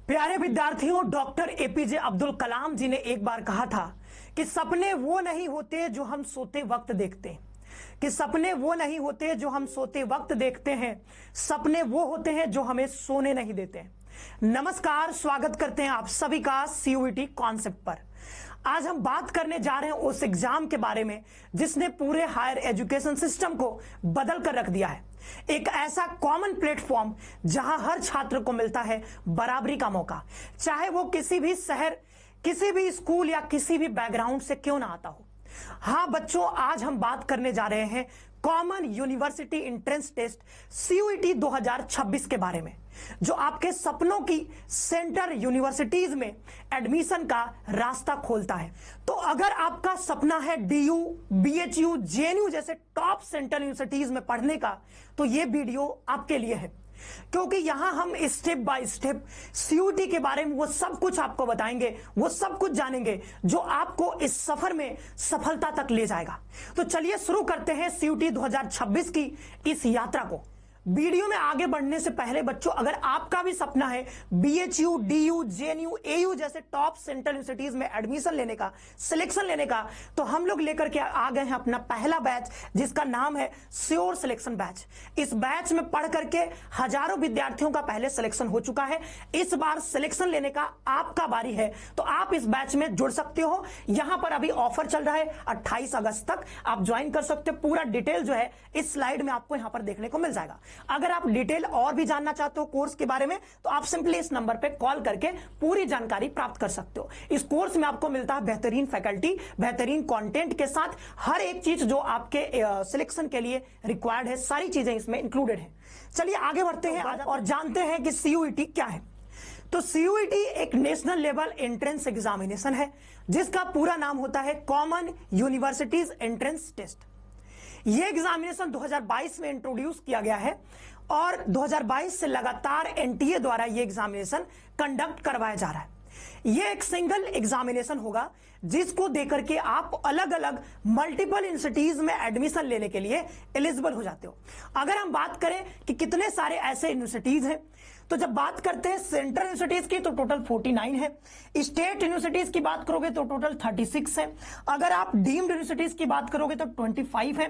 प्यारे विद्यार्थियों, doctor APJ Abdul Kalam जी ने एक बार कहा था कि सपने वो नहीं होते जो हम सोते वक्त देखते हैं, कि सपने वो नहीं होते जो हम सोते वक्त देखते हैं, सपने वो होते हैं जो हमें सोने नहीं देते हैं। नमस्कार, स्वागत करते हैं आप सभी का सीयूईटी कॉन्सेप्ट पर। आज हम बात करने जा रहे हैं उस एग्जाम के बारे में जिसने पूरे हायर एजुकेशन सिस्टम को बदल कर रख दिया है। एक ऐसा कॉमन प्लेटफॉर्म जहां हर छात्र को मिलता है बराबरी का मौका, चाहे वो किसी भी शहर, किसी भी स्कूल या किसी भी बैकग्राउंड से क्यों ना आता हो। हाँ बच्चों, आज हम बात करने जा रहे हैं common university entrance test CUET 2026 के बारे में, जो आपके सपनों की सेंटर यूनिवर्सिटीज में एडमिशन का रास्ता खोलता है। तो अगर आपका सपना है डीयू, बीएचयू, जेएनयू जैसे टॉप सेंटर यूनिवर्सिटीज में पढ़ने का, तो यह वीडियो आपके लिए है, क्योंकि यहां हम स्टेप बाय स्टेप सीयूईटी के बारे में वो सब कुछ आपको बताएंगे, वो सब कुछ जानेंगे जो आपको इस सफर में सफलता तक ले जाएगा। तो चलिए शुरू करते हैं सीयूईटी 2026 की इस यात्रा को। वीडियो में आगे बढ़ने से पहले बच्चों, अगर आपका भी सपना है बीएचयू, डीयू, जेएनयू, एयू जैसे टॉप सेंट्रल यूनिवर्सिटीज में एडमिशन लेने का, सिलेक्शन लेने का, तो हम लोग लेकर के आ गए हैं अपना पहला बैच जिसका नाम है श्योर सिलेक्शन बैच। इस बैच में पढ़ करके हजारों विद्यार्थियों का पहले सिलेक्शन हो चुका है। इस बार सिलेक्शन लेने का आपका बारी है, तो आप इस बैच में जुड़ सकते हो। यहां पर अभी ऑफर चल रहा है, 28 अगस्त तक आप ज्वाइन कर सकते हो। पूरा डिटेल जो है इस स्लाइड में आपको यहां पर देखने को मिल जाएगा। अगर आप डिटेल और भी जानना चाहते हो कोर्स के बारे में, तो आप सिंपली इस नंबर पे कॉल करके पूरी जानकारी प्राप्त कर सकते हो। इस कोर्स में आपको मिलता है बेहतरीन फैकल्टी, बेहतरीन कंटेंट के साथ हर एक चीज जो आपके सिलेक्शन के लिए रिक्वायर्ड है, सारी चीजें इसमें इंक्लूडेड है। चलिए आगे बढ़ते हैं और जानते हैं कि सीयूईटी क्या है। तो सीयूईटी एक नेशनल लेवल एंट्रेंस एग्जामिनेशन है जिसका पूरा नाम होता है कॉमन यूनिवर्सिटीज एंट्रेंस टेस्ट। यह एग्जामिनेशन 2022 में इंट्रोड्यूस किया गया है और 2022 से लगातार एनटीए द्वारा यह एग्जामिनेशन कंडक्ट करवाया जा रहा है। यह एक सिंगल एग्जामिनेशन होगा जिसको देकर के आप अलग अलग मल्टीपल इंस्टीट्यूट में एडमिशन लेने के लिए एलिजिबल हो जाते हो। अगर हम बात करें कि कितने सारे ऐसे यूनिवर्सिटीज हैं, तो जब बात करते हैं सेंट्रल यूनिवर्सिटीज की तो टोटल 49 है। स्टेट यूनिवर्सिटीज की बात करोगे तो टोटल 36 है। अगर आप डीम्ड यूनिवर्सिटीज की बात करोगे तो 25 है।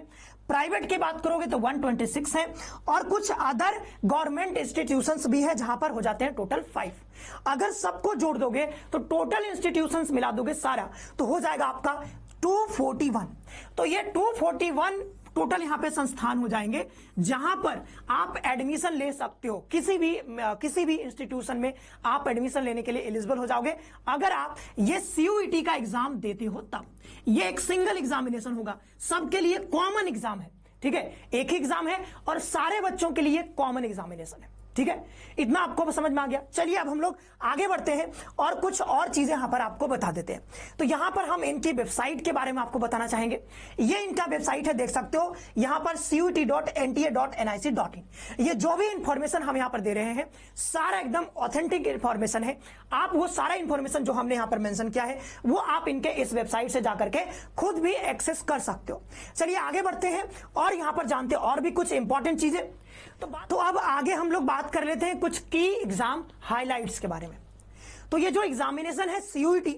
प्राइवेट की बात करोगे तो 126 है और कुछ अदर गवर्नमेंट इंस्टीट्यूशंस भी है जहां पर हो जाते हैं टोटल 5। अगर सबको जोड़ दोगे तो टोटल इंस्टीट्यूशंस मिला दोगे सारा तो हो जाएगा आपका 241। तो ये 241 टोटल यहां पे संस्थान हो जाएंगे जहां पर आप एडमिशन ले सकते हो। किसी भी इंस्टीट्यूशन में आप एडमिशन लेने के लिए एलिजिबल हो जाओगे अगर आप ये सीयूईटी का एग्जाम देते हो तब। ये एक सिंगल एग्जामिनेशन होगा, सबके लिए कॉमन एग्जाम है, ठीक है, एक ही एग्जाम है और सारे बच्चों के लिए कॉमन एग्जामिनेशन है, ठीक है। इतना आपको समझ में आ गया। चलिए अब हम लोग आगे बढ़ते हैं और कुछ और चीजें यहां पर आपको बता देते हैं। तो यहां पर हम इनकी वेबसाइट के बारे में आपको बताना चाहेंगे। ये इनका वेबसाइट है, देख सकते हो यहां पर cuet.nta.nic.in। ये जो भी इंफॉर्मेशन हम यहां पर दे रहे हैं सारा एकदम ऑथेंटिक इंफॉर्मेशन है। आप वो सारा इंफॉर्मेशन जो हमने यहां पर मेंशन किया है वो आप इनके इस वेबसाइट से जाकर के खुद भी एक्सेस कर सकते हो। चलिए आगे बढ़ते हैं और यहां पर जानते हैं और भी कुछ इंपॉर्टेंट चीजें। तो अब आगे हम लोग बात कर लेते हैं कुछ की एग्जाम हाइलाइट्स के बारे में। तो ये जो एग्जामिनेशन है सीयूईटी,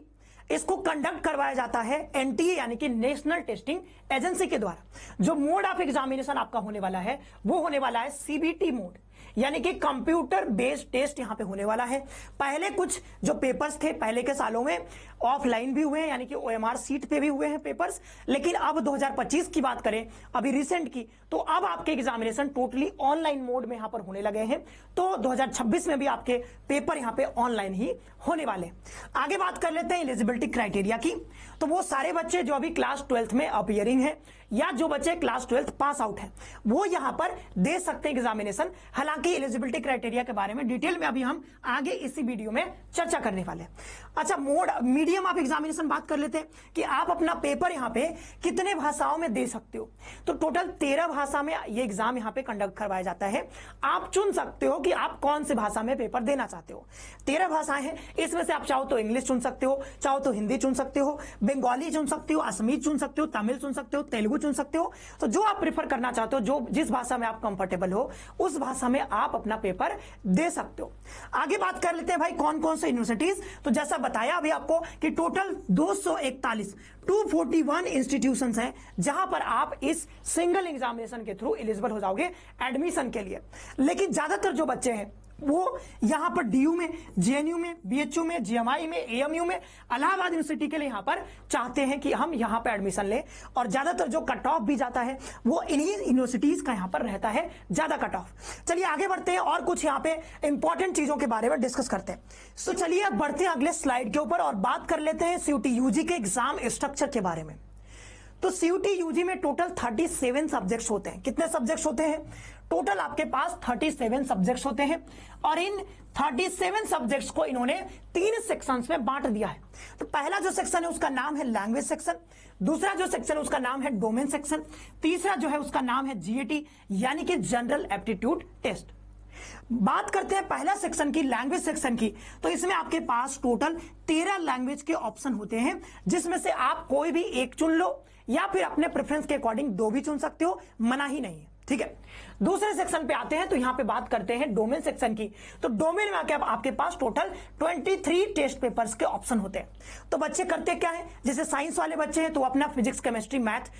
इसको कंडक्ट करवाया जाता है एनटीए यानी कि नेशनल टेस्टिंग एजेंसी के द्वारा। जो मोड ऑफ एग्जामिनेशन आपका होने वाला है वो होने वाला है सीबीटी मोड, यानी कि कंप्यूटर बेस्ड टेस्ट यहां पे होने वाला है। पहले कुछ जो पेपर्स थे पहले के सालों में ऑफलाइन भी हुए हैं, यानी कि ओएमआर सीट पे भी हुए हैं पेपर्स, लेकिन अब 2025 की बात करें अभी रिसेंट की, तो अब आपके एग्जामिनेशन टोटली ऑनलाइन मोड में यहां पर होने लगे हैं। तो 2026 में भी आपके पेपर यहां पे ऑनलाइन ही होने वाले। आगे बात कर लेते हैं एलिजिबिलिटी क्राइटेरिया की। तो वो सारे बच्चे जो अभी क्लास 12th में अपियरिंग है या जो बच्चे क्लास 12th पास आउट है वो यहां पर दे सकते हैं एग्जामिनेशन। हालांकि एलिजिबिलिटी क्राइटेरिया के बारे में डिटेल में अभी हम आगे इसी वीडियो में चर्चा करने वाले हैं। अच्छा, मोड मीडियम ऑफ एग्जामिनेशन बात कर लेते हैं कि आप अपना पेपर यहां पे कितने भाषाओं में दे सकते हो। तो टोटल 13 भाषा में ये एग्जाम यहां पे कंडक्ट करवाया जाता है। आप चुन सकते हो कि आप कौन सी भाषा में पेपर देना चाहते हो। 13 भाषाएं हैं, इसमें से आप चाहो तो इंग्लिश चुन सकते हो, चाहो तो हिंदी चुन सकते हो, बंगाली चुन सकते हो, असमीज चुन सकते हो, तमिल चुन सकते हो, तेलुगु चुन सकते हो। तो जो आप प्रेफर करना चाहते हो, जो जिस भाषा में आप कंफर्टेबल हो उस भाषा में आप अपना पेपर दे सकते हो। आगे बात कर लेते हैं भाई कौन कौन से यूनिवर्सिटीज। तो जैसा बताया अभी आपको कि टोटल 241 इंस्टीट्यूशंस हैं जहां पर आप इस सिंगल एग्जामिनेशन के थ्रू एलिजिबल हो जाओगे एडमिशन के लिए। लेकिन ज्यादातर जो बच्चे हैं वो यहां पर डीयू में, जेएनयू में, बीएचयू में, जीएमआई में, एएमयू में, इलाहाबाद यूनिवर्सिटी के लिए यहां पर चाहते हैं कि हम यहां पर एडमिशन लें, और ज्यादातर जो कट ऑफ भी जाता है वो इन्हीं यूनिवर्सिटीज का यहां पर रहता है ज्यादा कट ऑफ। चलिए आगे बढ़ते हैं और कुछ यहां पे इंपॉर्टेंट चीजों के बारे में डिस्कस करते हैं। तो चलिए अब बढ़ते हैं अगले स्लाइड के ऊपर और बात कर लेते हैं सीयूटी यूजी के एग्जाम स्ट्रक्चर के बारे में। तो सीयूटी यूजी में टोटल 37 सब्जेक्ट्स होते हैं। कितने सब्जेक्ट्स होते हैं? टोटल आपके पास 37 सब्जेक्ट्स होते हैं, और इन 37 सब्जेक्ट्स को इन्होंने 3 सेक्शंस में बांट दिया है। तो पहला जो सेक्शन है उसका नाम है लैंग्वेज सेक्शन, दूसरा जो सेक्शन है उसका नाम है डोमेन सेक्शन, तीसरा जो है उसका नाम है जीएटी यानी कि जनरल एप्टीट्यूड टेस्ट। बात करते हैं पहला सेक्शन की, लैंग्वेज सेक्शन की। तो इसमें आपके पास टोटल 13 लैंग्वेज के ऑप्शन होते हैं, जिसमें से आप कोई भी एक चुन लो या फिर अपने प्रेफरेंस के अकॉर्डिंग 2 भी चुन सकते हो, मना ही नहीं है, ठीक है। दूसरे सेक्शन पे आते हैं तो यहां पे बात करते हैं डोमेन सेक्शन की। तो डोमेन में आके आपके पास टोटल 23 टेस्ट पेपर्स के ऑप्शन होते हैं। तो बच्चे करते क्या है, जैसे साइंस वाले बच्चे हैं तो अपना physics, chemistry, math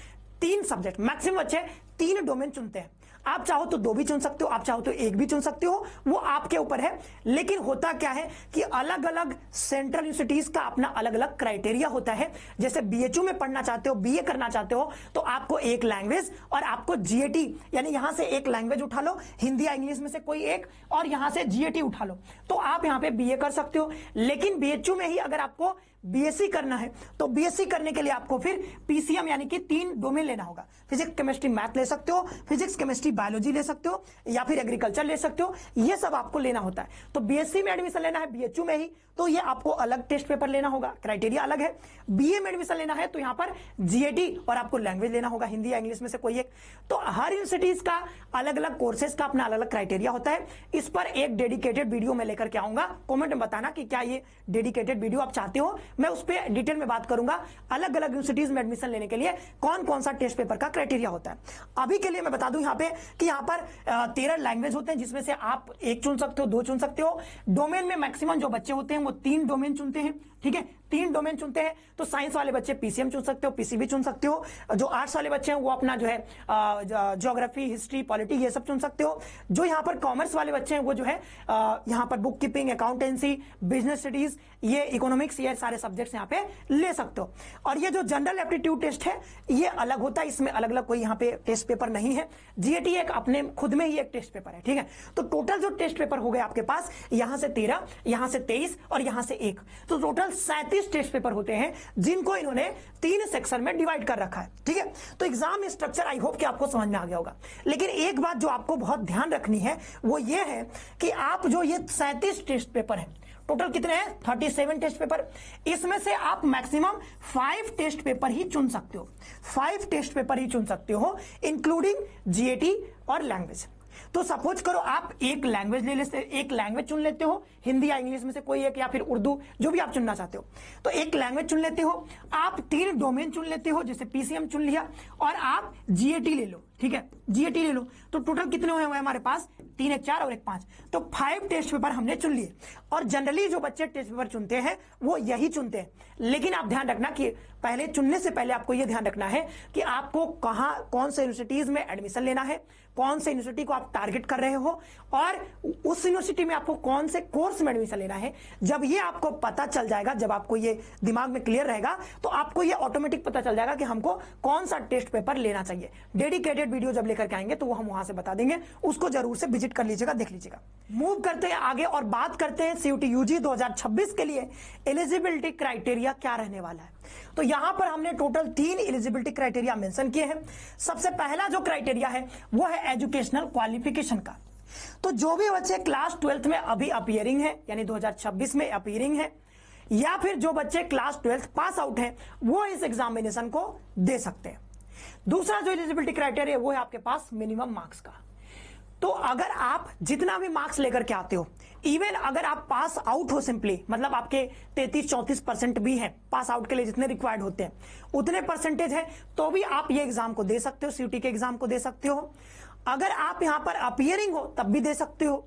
3 subject, maximum बच्चे 3 डोमेन चुनते हैं। आप चाहो तो 2 भी चुन सकते हो, आप चाहो तो 1 भी चुन सकते हो, वो आपके ऊपर है। लेकिन होता क्या है कि अलग अलग सेंट्रल यूनिवर्सिटीज का अपना अलग अलग क्राइटेरिया होता है। जैसे बीएचयू में पढ़ना चाहते हो, बीए करना चाहते हो, तो आपको 1 लैंग्वेज और आपको जीएटी यानी यहां से 1 लैंग्वेज उठा लो, हिंदी या इंग्लिश में से कोई एक, और यहां से जीएटी उठा लो, तो आप यहां पे बीए कर सकते हो। लेकिन बीएचयू में ही अगर आपको बीएससी करना है तो बीएससी करने के लिए आपको फिर पीसीएम यानी कि 3 डोमेन लेना होगा। फिजिक्स, केमिस्ट्री, मैथ ले सकते हो, फिजिक्स, केमिस्ट्री, बायोलॉजी ले सकते हो, या फिर एग्रीकल्चर ले सकते हो, ये सब आपको लेना होता है। तो बीएससी में एडमिशन लेना है बीएचयू में ही, तो ये आपको अलग टेस्ट पेपर लेना होगा, क्राइटेरिया अलग है। बीए में एडमिशन लेना है तो यहां पर जीएटी और आपको लैंग्वेज लेना होगा, हिंदी या इंग्लिश में से कोई एक। तो हर यूनिवर्सिटीज का अलग अलग कोर्सेज का अपना अलग अलग क्राइटेरिया होता है। इस पर एक डेडिकेटेड वीडियो में लेकर के आऊंगा, कमेंट में बताना कि क्या ये डेडिकेटेड वीडियो आप चाहते हो, मैं उस पर डिटेल में बात करूंगा अलग अलग यूनिवर्सिटीज में एडमिशन लेने के लिए कौन कौन सा टेस्ट पेपर का क्राइटेरिया होता है। अभी के लिए मैं बता दूं यहां पे कि यहां पर 13 लैंग्वेज होते हैं, जिसमें से आप 1 चुन सकते हो, 2 चुन सकते हो। डोमेन में मैक्सिमम जो बच्चे होते हैं वो 3 डोमेन चुनते हैं, ठीक है, 3 डोमेन चुनते हैं। तो साइंस वाले बच्चे पीसीएम चुन सकते हो, पीसीबी चुन सकते हो। जो आर्ट्स वाले बच्चे हैं वो अपना जो है ज्योग्राफी, हिस्ट्री, पॉलिटी ये सब चुन सकते हो। जो यहां पर कॉमर्स वाले बच्चे हैं वो जो है यहां पर book keeping, accountancy, business studies, ये इकोनॉमिक्स, ये सारे सब्जेक्ट्स यहां पे ले सकते हो। और ये जो जनरल एप्टीट्यूड टेस्ट है ये अलग होता है, इसमें अलग अलग कोई यहां पे टेस्ट पेपर नहीं है। जीएटी एक अपने खुद में ही एक टेस्ट पेपर है, ठीक है। तो टोटल जो टेस्ट पेपर हो गए आपके पास, यहां से 13, यहां से 23 और यहां से 1, तो टोटल 37 टेस्ट पेपर होते हैं, जिनको इन्होंने 3 सेक्शन में डिवाइड कर रखा है, ठीक है। तो एग्जाम स्ट्रक्चर आई होप कि आपको समझ में आ गया होगा। लेकिन एक बात जो आपको बहुत ध्यान रखनी है वो ये है कि आप जो ये 37 टेस्ट पेपर है, टोटल कितने हैं 37 टेस्ट पेपर, इसमें से आप मैक्सिमम 5 टेस्ट पेपर ही चुन सकते हो, 5 टेस्ट पेपर ही चुन सकते हो, इंक्लूडिंग जीएटी और लैंग्वेज। तो सपोज करो आप 1 लैंग्वेज ले लेते, 1 लैंग्वेज चुन लेते हो, हिंदी या इंग्लिश में से कोई एक, या फिर उर्दू, जो भी आप चुनना चाहते हो। तो 1 लैंग्वेज चुन लेते हो, आप 3 डोमेन चुन लेते हो, जैसे पीसीएम चुन लिया, और आप जीएटी ले लो, ठीक है, जीएटी ले लो। तो टोटल कितने हुए हमारे पास 3, 1 4 और 1 5, तो 5 टेस्ट पेपर हमने चुन लिए। और जनरली जो बच्चे टेस्ट पेपर चुनते हैं वो यही चुनते हैं। लेकिन आप ध्यान रखना कि पहले चुनने से पहले आपको यह ध्यान रखना है कि आपको कहां, कौन से यूनिवर्सिटीज में एडमिशन लेना है, कौन से यूनिवर्सिटी को आप टारगेट कर रहे हो, और उस यूनिवर्सिटी में आपको कौन से कोर्स में एडमिशन लेना है। जब ये आपको पता चल जाएगा, जब आपको ये दिमाग में क्लियर रहेगा, तो आपको ये ऑटोमेटिक पता चल जाएगा कि हमको कौन सा टेस्ट पेपर लेना चाहिए। डेडिकेटेड वीडियो जब लेकर के आएंगे तो वो हम वहां से बता देंगे, उसको जरूर से विजिट कर लीजिएगा, देख लीजिएगा। मूव करते हैं आगे और बात करते हैं सीयूटी यूजी 2026 के लिए एलिजिबिलिटी क्राइटेरिया क्या रहने वाला है। तो यहां पर हमने टोटल 3 एलिजिबिलिटी क्राइटेरिया मेंशन किए हैं। सबसे पहला जो क्राइटेरिया है वो है एजुकेशनल क्वालिफिकेशन का। तो जो भी बच्चे क्लास 12th में अभी अपीयरिंग है, यानी 2026 में अपीयरिंग है, या फिर जो बच्चे क्लास 12th पास आउट हैं, वो इस एग्जामिनेशन को दे सकते हैं। दूसरा जो एलिजिबिलिटी क्राइटेरिया वो है आपके पास मिनिमम मार्क्स का। तो अगर आप जितना भी मार्क्स लेकर के आते हो, इवन अगर आप पास आउट हो सिंपली, मतलब आपके 33-34% भी है पास आउट के लिए जितने रिक्वायर्ड होते हैं उतने परसेंटेज है, तो भी आप ये एग्जाम को दे सकते हो, सीयूटी के एग्जाम को दे सकते हो। अगर आप यहां पर अपीयरिंग हो तब भी दे सकते हो।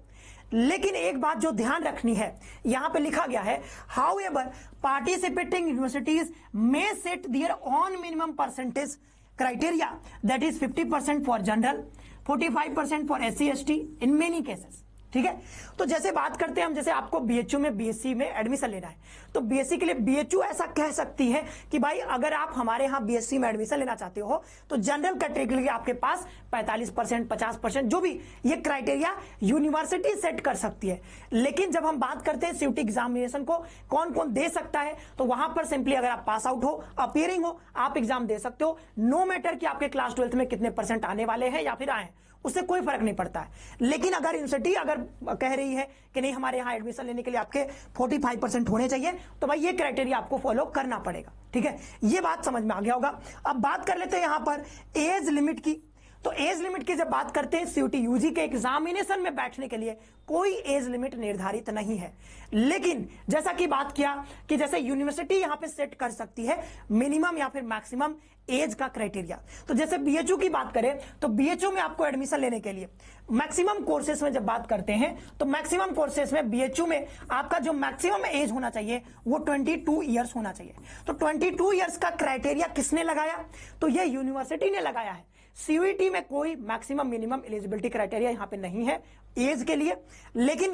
लेकिन एक बात जो ध्यान रखनी है, यहां पे लिखा गया है, however participating universities may set their own minimum percentage criteria, that is 50% for general, 45% for SC ST in many cases। ठीक है, तो जैसे बात करते हैं हम, जैसे आपको बीएचयू में बीएससी में एडमिशन लेना है, तो बीएससी के लिए बीएचयू ऐसा कह सकती है कि भाई अगर आप हमारे यहाँ बीएससी में एडमिशन लेना चाहते हो तो जनरल कैटेगरी के लिए आपके पास 45%, 50%, जो भी ये क्राइटेरिया यूनिवर्सिटी सेट कर सकती है। लेकिन जब हम बात करते हैं सीयूटी एग्जामिनेशन को कौन कौन दे सकता है, तो वहां पर सिंपली अगर आप पास आउट हो, अपीयरिंग हो, आप एग्जाम दे सकते हो, नो मैटर कि आपके क्लास 12th में कितने परसेंट आने वाले हैं या फिर आए, उससे कोई फर्क नहीं पड़ता है। लेकिन अगर यूनिवर्सिटी अगर कह रही है कि नहीं हमारे यहाँ एडमिशन लेने के लिए आपके 45% होने चाहिए, तो भाई ये क्राइटेरिया आपको फॉलो करना पड़ेगा। ठीक है, ये बात समझ में आ गया होगा। अब बात कर लेते हैं यहां पर एज लिमिट की। तो एज लिमिट की जब बात करते हैं, सीयूटी यूजी के एग्जामिनेशन में बैठने के लिए कोई एज लिमिट निर्धारित नहीं है। लेकिन जैसा कि बात किया कि जैसे यूनिवर्सिटी यहां पे सेट कर सकती है मिनिमम या फिर मैक्सिमम एज का क्राइटेरिया। तो जैसे बीएचयू की बात करें तो बीएचयू में आपको एडमिशन लेने के लिए मैक्सिमम कोर्सेज में जब बात करते हैं तो मैक्सिमम कोर्सेज में बीएचयू में आपका जो मैक्सिमम एज होना चाहिए वो 22 ईयर्स होना चाहिए। तो 22 ईयर्स का क्राइटेरिया किसने लगाया? तो ये यूनिवर्सिटी ने लगाया है। सीयूईटी में कोई मैक्सिमम मिनिमम एलिजिबिलिटी क्राइटेरिया यहां पे नहीं है एज के लिए, लेकिन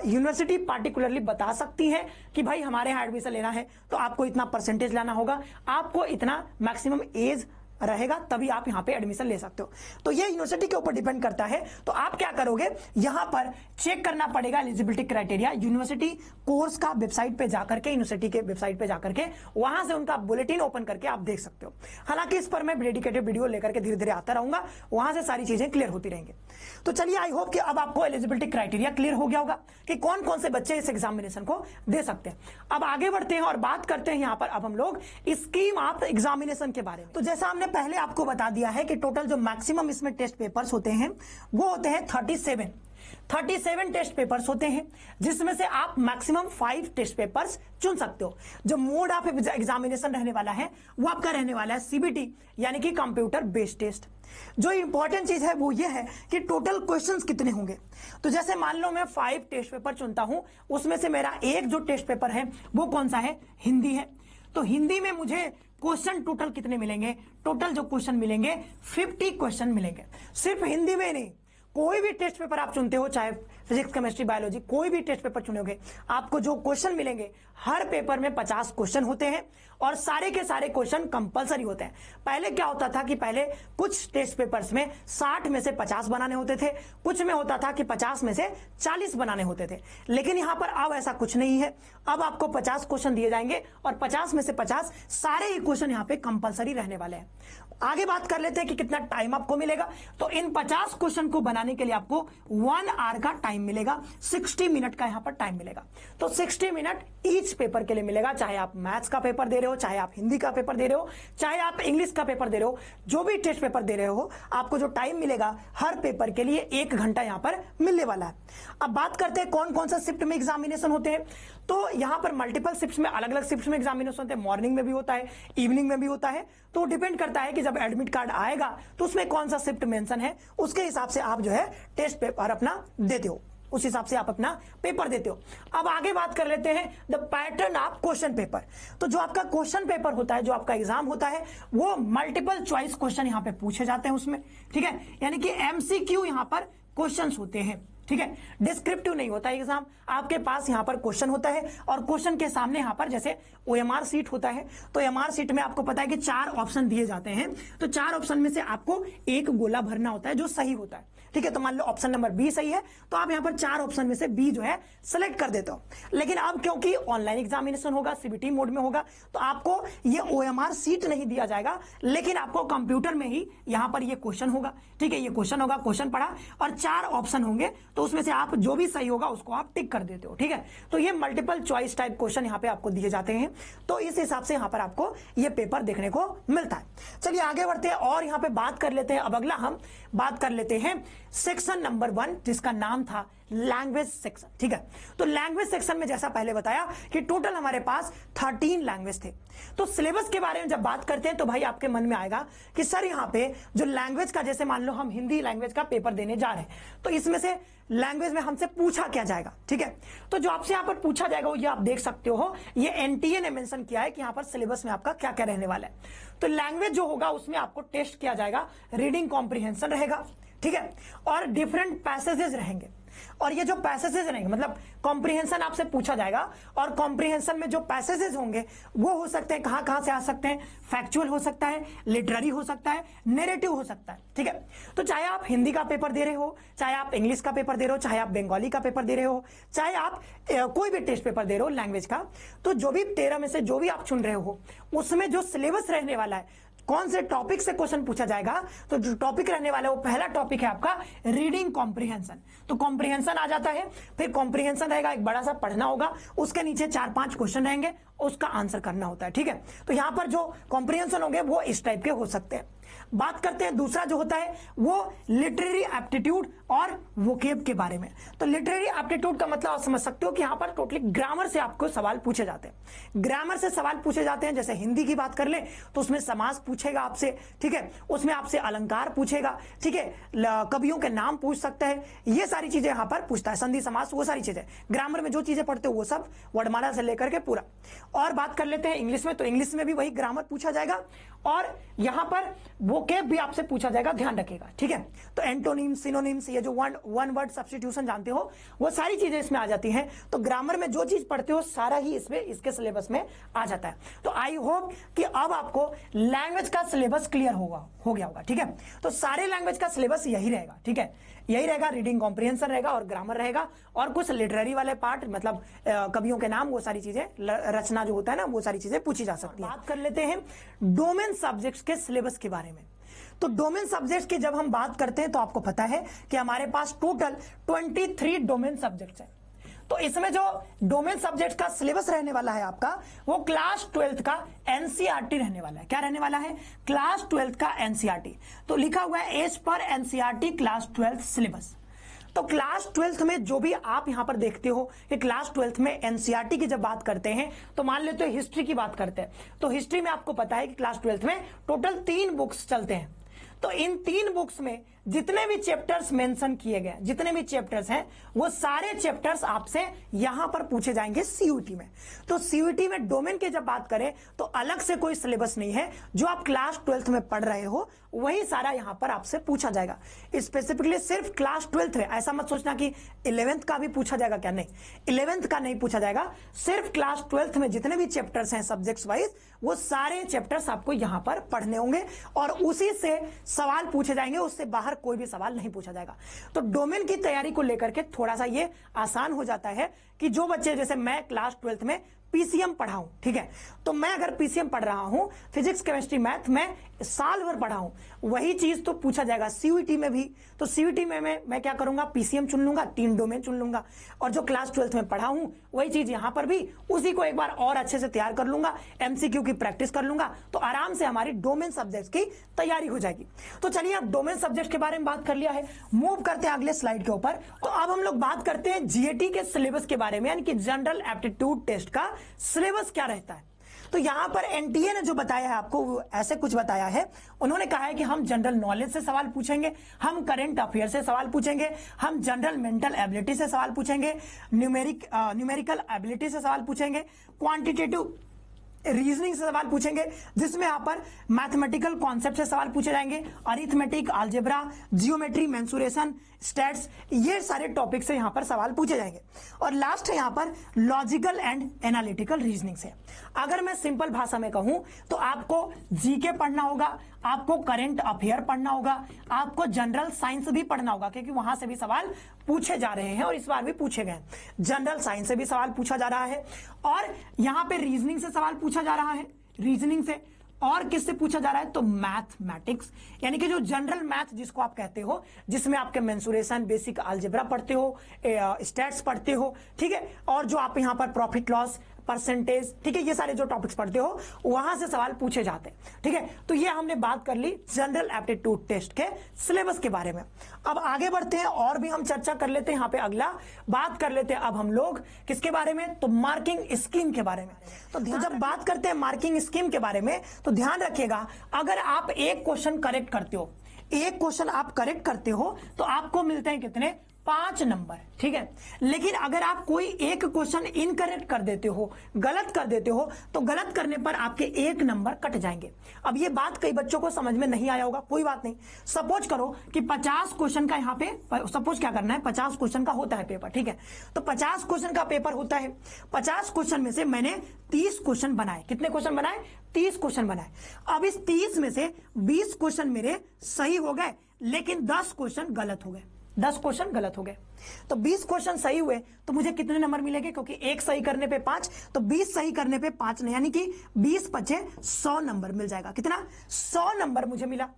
यूनिवर्सिटी पार्टिकुलरली बता सकती है कि भाई हमारे यहां एडमिशन लेना है तो आपको इतना परसेंटेज लाना होगा, आपको इतना मैक्सिमम एज रहेगा, तभी आप यहां पे एडमिशन ले सकते हो। तो ये यूनिवर्सिटी के ऊपर डिपेंड करता है। तो आप क्या करोगे, यहां पर चेक करना पड़ेगा एलिजिबिलिटी क्राइटेरिया यूनिवर्सिटी कोर्स का वेबसाइट पे जाकर के, यूनिवर्सिटी के वेबसाइट पे जाकर के वहां से उनका बुलेटिन ओपन करके आप देख सकते हो। हालांकि इस पर मैं डेडिकेटेड वीडियो लेकर के धीरे धीरे आता रहूंगा, वहां से सारी चीजें क्लियर होती रहेंगी। तो चलिए, आई होप कि अब आपको एलिजिबिलिटी क्राइटेरिया क्लियर हो गया होगा कि कौन कौन से बच्चे इस एग्जामिनेशन को दे सकते हैं। अब आगे बढ़ते हैं और बात करते हैं यहां पर अब हम लोग स्कीम ऑफ एग्जामिनेशन के बारे में। तो जैसा हमने पहले आपको बता दिया है कि टोटल जो मैक्सिमम इसमें टेस्ट पेपर्स होते हैं वो होते हैं 37 टेस्ट पेपर्स होते हैं, जिसमें से आप मैक्सिमम 5 टेस्ट पेपर्स चुन सकते हो। जो मोड ऑफ एग्जामिनेशन रहने वाला है वो आपका रहने वाला है सीबीटी, यानी कि कंप्यूटर बेस्ड टेस्ट। जो इंपॉर्टेंट चीज है वो ये है कि टोटल क्वेश्चंस कितने होंगे। तो जैसे मान लो मैं 5 टेस्ट पेपर चुनता हूं, उसमें से मेरा एक जो टेस्ट पेपर है वो कौन सा है, हिंदी है। तो हिंदी में मुझे क्वेश्चन टोटल कितने मिलेंगे, टोटल जो क्वेश्चन मिलेंगे 50 क्वेश्चन मिलेंगे। सिर्फ हिंदी में नहीं, कोई भी टेस्ट पेपर आप चुनते हो, चाहे फिजिक्स, केमिस्ट्री, बायोलॉजी, कोई भी टेस्ट पेपर चुनोगे, आपको जो क्वेश्चन मिलेंगे हर पेपर में 50 क्वेश्चन होते हैं और सारे के सारे क्वेश्चन कंपलसरी होते हैं। पहले क्या होता था कि पहले कुछ टेस्ट पेपर्स में 60 में से 50 बनाने होते थे, कुछ में होता था कि 50 में से 40 बनाने होते थे। लेकिन यहां पर अब ऐसा कुछ नहीं है। अब आपको 50 क्वेश्चन दिए जाएंगे और 50 में से 50 सारे ही क्वेश्चन यहां पे कंपलसरी रहने वाले हैं। आगे बात कर लेते हैं कि कितना टाइम आपको मिलेगा। तो इन 50 क्वेश्चन को बनाने के लिए आपको 1 आवर का टाइम मिलेगा, 60 मिनट का यहां पर टाइम मिलेगा। तो 60 मिनट ईच पेपर के लिए मिलेगा, चाहे आप मैथ्स का पेपर दे रहे हो, चाहे आप हिंदी का पेपर दे रहे हो, चाहे आप इंग्लिश का पेपर दे रहे हो, जो भी टेस्ट पेपर दे रहे हो, आपको जो टाइम मिलेगा हर पेपर के लिए 1 घंटा यहां पर मिलने वाला है। अब बात करते हैं कौन कौन सा शिफ्ट में एग्जामिनेशन होते हैं। तो यहां पर मल्टीपल शिफ्ट में, अलग अलग शिफ्ट में एग्जामिनेशन होते हैं। मॉर्निंग में भी होता है, इवनिंग में भी होता है। तो डिपेंड करता है कि जब एडमिट कार्ड आएगा तो उसमें कौन सा शिफ्ट मेंशन है, उसके हिसाब से आप जो है टेस्ट पेपर अपना देते हो, उस हिसाब से आप अपना पेपर देते हो। अब आगे बात कर लेते हैं the pattern of question paper. तो जो आपका क्वेश्चन पेपर होता है, जो आपका एग्जाम होता है, वो मल्टीपल चॉइस क्वेश्चन यहां पे पूछे जाते हैं उसमें। ठीक है, यानी कि एमसीक्यू यहां पर क्वेश्चंस होते हैं। ठीक है, डिस्क्रिप्टिव नहीं होता एग्जाम। आपके पास यहां पर क्वेश्चन होता है और क्वेश्चन के सामने यहां पर जैसे ओएमआर सीट होता है, तो एमआर सीट में आपको पता है कि 4 ऑप्शन दिए जाते हैं। तो 4 ऑप्शन में से आपको एक गोला भरना होता है जो सही होता है। ठीक है, तो मान लो ऑप्शन नंबर बी सही है, तो आप यहां पर 4 ऑप्शन में से बी जो है सेलेक्ट कर देते हो। लेकिन अब क्योंकि ऑनलाइन एग्जामिनेशन होगा, सीबीटी मोड में होगा, तो आपको ये ओएमआर सीट नहीं दिया जाएगा, लेकिन आपको कंप्यूटर में ही यहां पर ये क्वेश्चन होगा। ठीक है, ये क्वेश्चन होगा, क्वेश्चन पढ़ा और 4 ऑप्शन होंगे, तो उसमें से आप जो भी सही होगा उसको आप टिक कर देते हो। ठीक है, तो ये मल्टीपल चॉइस टाइप क्वेश्चन यहां पे आपको दिए जाते हैं। तो इस हिसाब से यहां पर आपको ये पेपर देखने को मिलता है। चलिए आगे बढ़ते हैं और यहां पे बात कर लेते हैं। अब अगला हम बात कर लेते हैं सेक्शन नंबर 1 जिसका नाम था लैंग्वेज सेक्शन। ठीक है, तो लैंग्वेज सेक्शन में जैसा पहले बताया कि टोटल हमारे पास 13 लैंग्वेज थे। तो सिलेबस के बारे में जब बात करते हैं तो भाई आपके मन में आएगा कि सर यहाँ पे जो लैंग्वेज का, जैसे मान लो हम हिंदी लैंग्वेज का पेपर देने जा रहे हैं, तो इसमें से लैंग्वेज में हमसे पूछा क्या जाएगा। ठीक है, तो जो आपसे यहाँ पर पूछा जाएगा वो ये आप देख सकते हो, ये एनटीए ने मेंशन किया है कि यहाँ पर सिलेबस में आपका क्या क्या रहने वाला है। तो लैंग्वेज जो होगा उसमें आपको टेस्ट किया जाएगा, रीडिंग कॉम्प्रिहेंशन रहेगा। ठीक है, और डिफरेंट पैसेजेस रहेंगे, और ये जो पैसेजेस रहेंगे मतलब कॉम्प्रिहेंशन आपसे पूछा जाएगा, और कॉम्प्रिहेंशन में जो पैसेजेस होंगे वो हो सकते हैं, कहां कहां से आ सकते हैं, फैक्चुअल हो सकता है, लिटरेरी हो सकता है, नैरेटिव हो सकता है। ठीक है, तो चाहे आप हिंदी का पेपर दे रहे हो, चाहे आप इंग्लिश का पेपर दे रहे हो, चाहे आप बंगाली का पेपर दे रहे हो, चाहे आप कोई भी टेस्ट पेपर दे रहे हो लैंग्वेज का, तो जो भी 13 में से जो भी आप चुन रहे हो उसमें जो सिलेबस रहने वाला है, कौन से टॉपिक से क्वेश्चन पूछा जाएगा, तो जो टॉपिक रहने वाला है वो पहला टॉपिक है आपका रीडिंग कॉम्प्रिहेंशन। तो कॉम्प्रिहेंशन आ जाता है, फिर कॉम्प्रिहेंशन रहेगा, एक बड़ा सा पढ़ना होगा, उसके नीचे 4-5 क्वेश्चन रहेंगे, उसका आंसर करना होता है। ठीक है, तो यहां पर जो कॉम्प्रिहेंशन होंगे वो इस टाइप के हो सकते हैं। बात करते हैं दूसरा जो होता है वो लिटरेरी एप्टीट्यूड और वोकेब के बारे में। तो लिटरेरी एप्टीट्यूड का मतलब आप समझ सकते हो कि यहां पर टोटली ग्रामर से आपको सवाल पूछे जाते हैं। ग्रामर से सवाल पूछे जाते हैं, जैसे हिंदी की बात कर ले तो उसमें समास पूछेगा आपसे। ठीक है, उसमें आपसे अलंकार पूछेगा। ठीक है, कवियों के नाम पूछ सकता है, ये सारी चीजें यहां पर पूछता है, संधि समास, वो सारी चीजें ग्रामर में जो चीजें पढ़ते हो वो सब, वर्णमाला से लेकर के पूरा। और बात कर लेते हैं इंग्लिश में, तो इंग्लिश में भी वही ग्रामर पूछा जाएगा, और यहां पर वोकेब भी आपसे पूछा जाएगा, ध्यान रखिएगा। ठीक है, तो एंटोनिम्स, सिनोनिम्स, ये जो वन वर्ड सब्स्टिट्यूशन जानते हो वो सारी चीजें इसमें आ जाती हैं। तो ग्रामर में जो चीज पढ़ते हो सारा ही इसमें, इसके सिलेबस में आ जाता है। तो आई होप कि अब आपको लैंग्वेज का सिलेबस क्लियर हो गया होगा। ठीक है, तो सारे लैंग्वेज का सिलेबस यही रहेगा। ठीक है, यही रहेगा, रीडिंग कॉम्प्रिहेंशन रहेगा और ग्रामर रहेगा, और कुछ लिटरेरी वाले पार्ट मतलब कवियों के नाम, वो सारी चीजें, रचना जो होता है ना, वो सारी चीजें पूछी जा सकती है। बात कर लेते हैं डोमेन सब्जेक्ट्स के सिलेबस के बारे में। तो डोमेन सब्जेक्ट्स की जब हम बात करते हैं तो आपको पता है कि हमारे पास टोटल 23 डोमेन सब्जेक्ट्स हैं। तो इसमें जो डोमेन सब्जेक्ट का सिलेबस रहने वाला है आपका, वो क्लास 12th का एनसीईआरटी रहने वाला है। क्या रहने वाला है? क्लास 12th का एनसीईआरटी। तो लिखा हुआ है as per NCERT class 12th syllabus. तो क्लास 12th में जो भी आप यहां पर देखते हो कि क्लास 12th में एनसीईआरटी की जब बात करते हैं तो मान लेते हो हिस्ट्री की बात करते हैं, तो हिस्ट्री में आपको पता है कि क्लास 12th में टोटल 3 बुक्स चलते हैं। तो इन 3 बुक्स में जितने भी चैप्टर्स मेंशन किए गए, जितने भी चैप्टर्स हैं, वो सारे चैप्टर्स आपसे यहां पर पूछे जाएंगे सीयूटी में। तो सीयूटी में डोमेन की जब बात करें तो अलग से कोई सिलेबस नहीं है, जो आप क्लास 12th में पढ़ रहे हो वही सारा यहां पर आपसे पूछा जाएगा। स्पेसिफिकली सिर्फ क्लास 12th है, ऐसा मत सोचना कि 11th का भी पूछा जाएगा, क्या नहीं, 11th का नहीं पूछा जाएगा। सिर्फ क्लास 12th में जितने भी चैप्टर्स हैं सब्जेक्ट्स वाइज, वो सारे चैप्टर्स आपको यहां पर पढ़ने होंगे और उसी से सवाल पूछे जाएंगे, उससे बाहर कोई भी सवाल नहीं पूछा जाएगा। तो डोमेन की तैयारी को लेकर के थोड़ा सा ये आसान हो जाता है कि जो बच्चे, जैसे मैं क्लास 12th में पीसीएम पढ़ा हूं, ठीक है, तो मैं अगर पीसीएम पढ़ रहा हूं, फिजिक्स केमिस्ट्री मैथ में साल भर पढ़ा हूं, वही चीज तो पूछा जाएगा सीयूईटी में भी। तो सीयूईटी में मैं क्या करूंगा, पीसीएम चुन लूंगा, 3 डोमेन चुन लूंगा, और जो क्लास 12th में पढ़ा हूं वही चीज यहां पर भी, उसी को एक बार और अच्छे से तैयार कर लूंगा, एमसीक्यू की प्रैक्टिस कर लूंगा, तो आराम से हमारी डोमेन सब्जेक्ट की तैयारी हो जाएगी। तो चलिए अब डोमेन सब्जेक्ट के बारे में बात कर लिया है, मूव करते हैं अगले स्लाइड के ऊपर। तो अब हम लोग बात करते हैं जीएटी के सिलेबस के बारे में, यानी कि जनरल एप्टीट्यूड टेस्ट का सिलेबस क्या रहता है। तो यहां पर एनटीए ने जो बताया है आपको, वो ऐसे कुछ बताया है। उन्होंने कहा है कि हम जनरल नॉलेज से सवाल पूछेंगे, हम करंट अफेयर से सवाल पूछेंगे, हम जनरल मेंटल एबिलिटी से सवाल पूछेंगे, न्यूमेरिकल एबिलिटी से सवाल पूछेंगे, क्वांटिटेटिव रीजनिंग से सवाल पूछेंगे, जिसमें यहां पर मैथमेटिकल कॉन्सेप्ट से सवाल पूछे जाएंगे, arithmetic, algebra, geometry, mensuration, stats, ये सारे टॉपिक से यहां पर सवाल पूछे जाएंगे। और लास्ट है यहां पर लॉजिकल एंड एनालिटिकल रीजनिंग से। अगर मैं सिंपल भाषा में कहूं तो आपको जीके पढ़ना होगा, आपको करंट अफेयर पढ़ना होगा, आपको जनरल साइंस भी पढ़ना होगा, क्योंकि वहां से भी सवाल पूछे जा रहे हैं और इस बार भी पूछे गए। जनरल साइंस से भी सवाल पूछा जा रहा है, और यहां पे रीजनिंग से सवाल पूछा जा रहा है, रीजनिंग से, और किससे पूछा जा रहा है, तो मैथमेटिक्स, यानी कि जो जनरल मैथ जिसको आप कहते हो, जिसमें आपके मेंसुरेशन, बेसिक अलजेब्रा पढ़ते हो, स्टैट्स पढ़ते हो, ठीक है, और जो आप यहां पर प्रॉफिट लॉस, परसेंटेज, ठीक है, ये सारे जो टॉपिक्स पढ़ते हो वहां से सवाल पूछे जाते हैं। ठीक है, तो ये हमने बात कर ली जनरल एप्टीट्यूड टेस्ट के सिलेबस के बारे में। अब आगे बढ़ते हैं और भी हम चर्चा कर लेते हैं। यहाँ पे अगला बात कर लेते हैं अब हम लोग किसके बारे में, तो मार्किंग स्कीम के बारे में। तो जब बात करते हैं मार्किंग स्कीम के बारे में तो ध्यान रखिएगा, अगर आप एक क्वेश्चन करेक्ट करते हो, एक क्वेश्चन आप करेक्ट करते हो तो आपको मिलते हैं कितने, 5 नंबर। ठीक है, लेकिन अगर आप कोई एक क्वेश्चन इनकरेक्ट कर देते हो, गलत कर देते हो, तो गलत करने पर आपके 1 नंबर कट जाएंगे। अब ये बात कई बच्चों को समझ में नहीं आया होगा, कोई बात नहीं। सपोज करो कि 50 क्वेश्चन का यहाँ पे, सपोज क्या करना है, 50 क्वेश्चन का होता है पेपर। ठीक है, तो 50 क्वेश्चन का पेपर होता है। 50 क्वेश्चन में से मैंने 30 क्वेश्चन बनाए। कितने क्वेश्चन बनाए, 30 क्वेश्चन बनाए। अब इस 30 में से 20 क्वेश्चन मेरे सही हो गए, लेकिन 10 क्वेश्चन गलत हो गए। 10 क्वेश्चन गलत हो गए, तो 20 क्वेश्चन सही हुए तो मुझे कितने नंबर मिलेंगे, क्योंकि एक सही करने पे 5, तो 20 सही करने पे 5, यानी कि 20 × 5 100 नंबर मिल जाएगा। कितना, 100 नंबर मुझे मिला।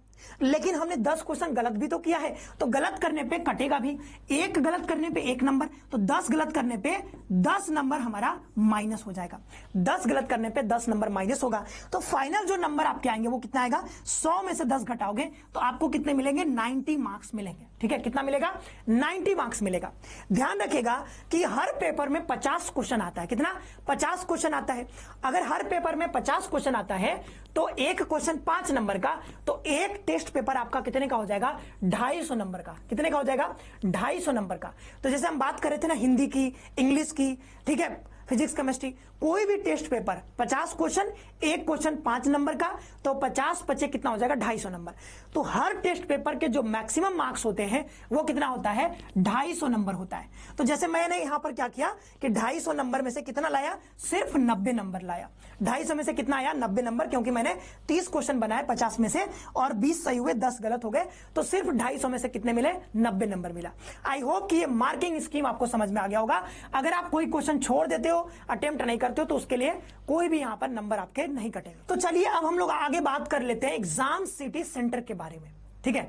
लेकिन हमने 10 क्वेश्चन गलत भी तो किया है, तो गलत करने पे कटेगा भी। एक गलत करने पे 1 नंबर, तो 10 गलत करने पे 10 नंबर हमारा माइनस हो जाएगा। 10 गलत करने पे 10 नंबर माइनस होगा, तो फाइनल जो नंबर आपके आएंगे वो कितना आएगा, 100 में से 10 घटाओगे तो आपको कितने मिलेंगे, 90 मार्क्स मिलेंगे। ठीक है, कितना मिलेगा, 90 मार्क्स मिलेगा। ध्यान रखिएगा कि हर पेपर में 50 क्वेश्चन आता है। कितना, 50 क्वेश्चन आता है। अगर हर पेपर में 50 क्वेश्चन आता है तो एक क्वेश्चन 5 नंबर का, तो एक टेस्ट पेपर आपका कितने का हो जाएगा, 250 नंबर का। कितने का हो जाएगा, 250 नंबर का। तो जैसे हम बात कर रहे थे ना हिंदी की, इंग्लिश की, ठीक है, फिजिक्स, केमिस्ट्री, कोई भी टेस्ट पेपर 50 क्वेश्चन, एक क्वेश्चन 5 नंबर का, तो 50 × 5 कितना हो जाएगा, 250 नंबर। तो हर टेस्ट पेपर के जो मैक्सिमम मार्क्स होते हैं वो कितना होता है, 250 नंबर होता है। तो जैसे मैंने यहां पर क्या किया कि 250 नंबर में से कितना लाया, सिर्फ 90 नंबर लाया। 250 में से कितना आया, 90 नंबर, क्योंकि मैंने 30 क्वेश्चन बनाए 50 में से और 20 सही हुए, 10 गलत हो गए, तो सिर्फ 250 में से कितने मिले, 90 नंबर मिला। आई होप कि ये मार्किंग स्कीम आपको समझ में आ गया होगा। अगर आप कोई क्वेश्चन छोड़ देते हो, अटेम्प्ट नहीं करते हो, तो उसके लिए कोई भी यहां पर नंबर आपके नहीं कटेंगे। तो चलिए अब हम लोग आगे बात कर लेते हैं एग्जाम सिटी सेंटर के बारे में। ठीक है,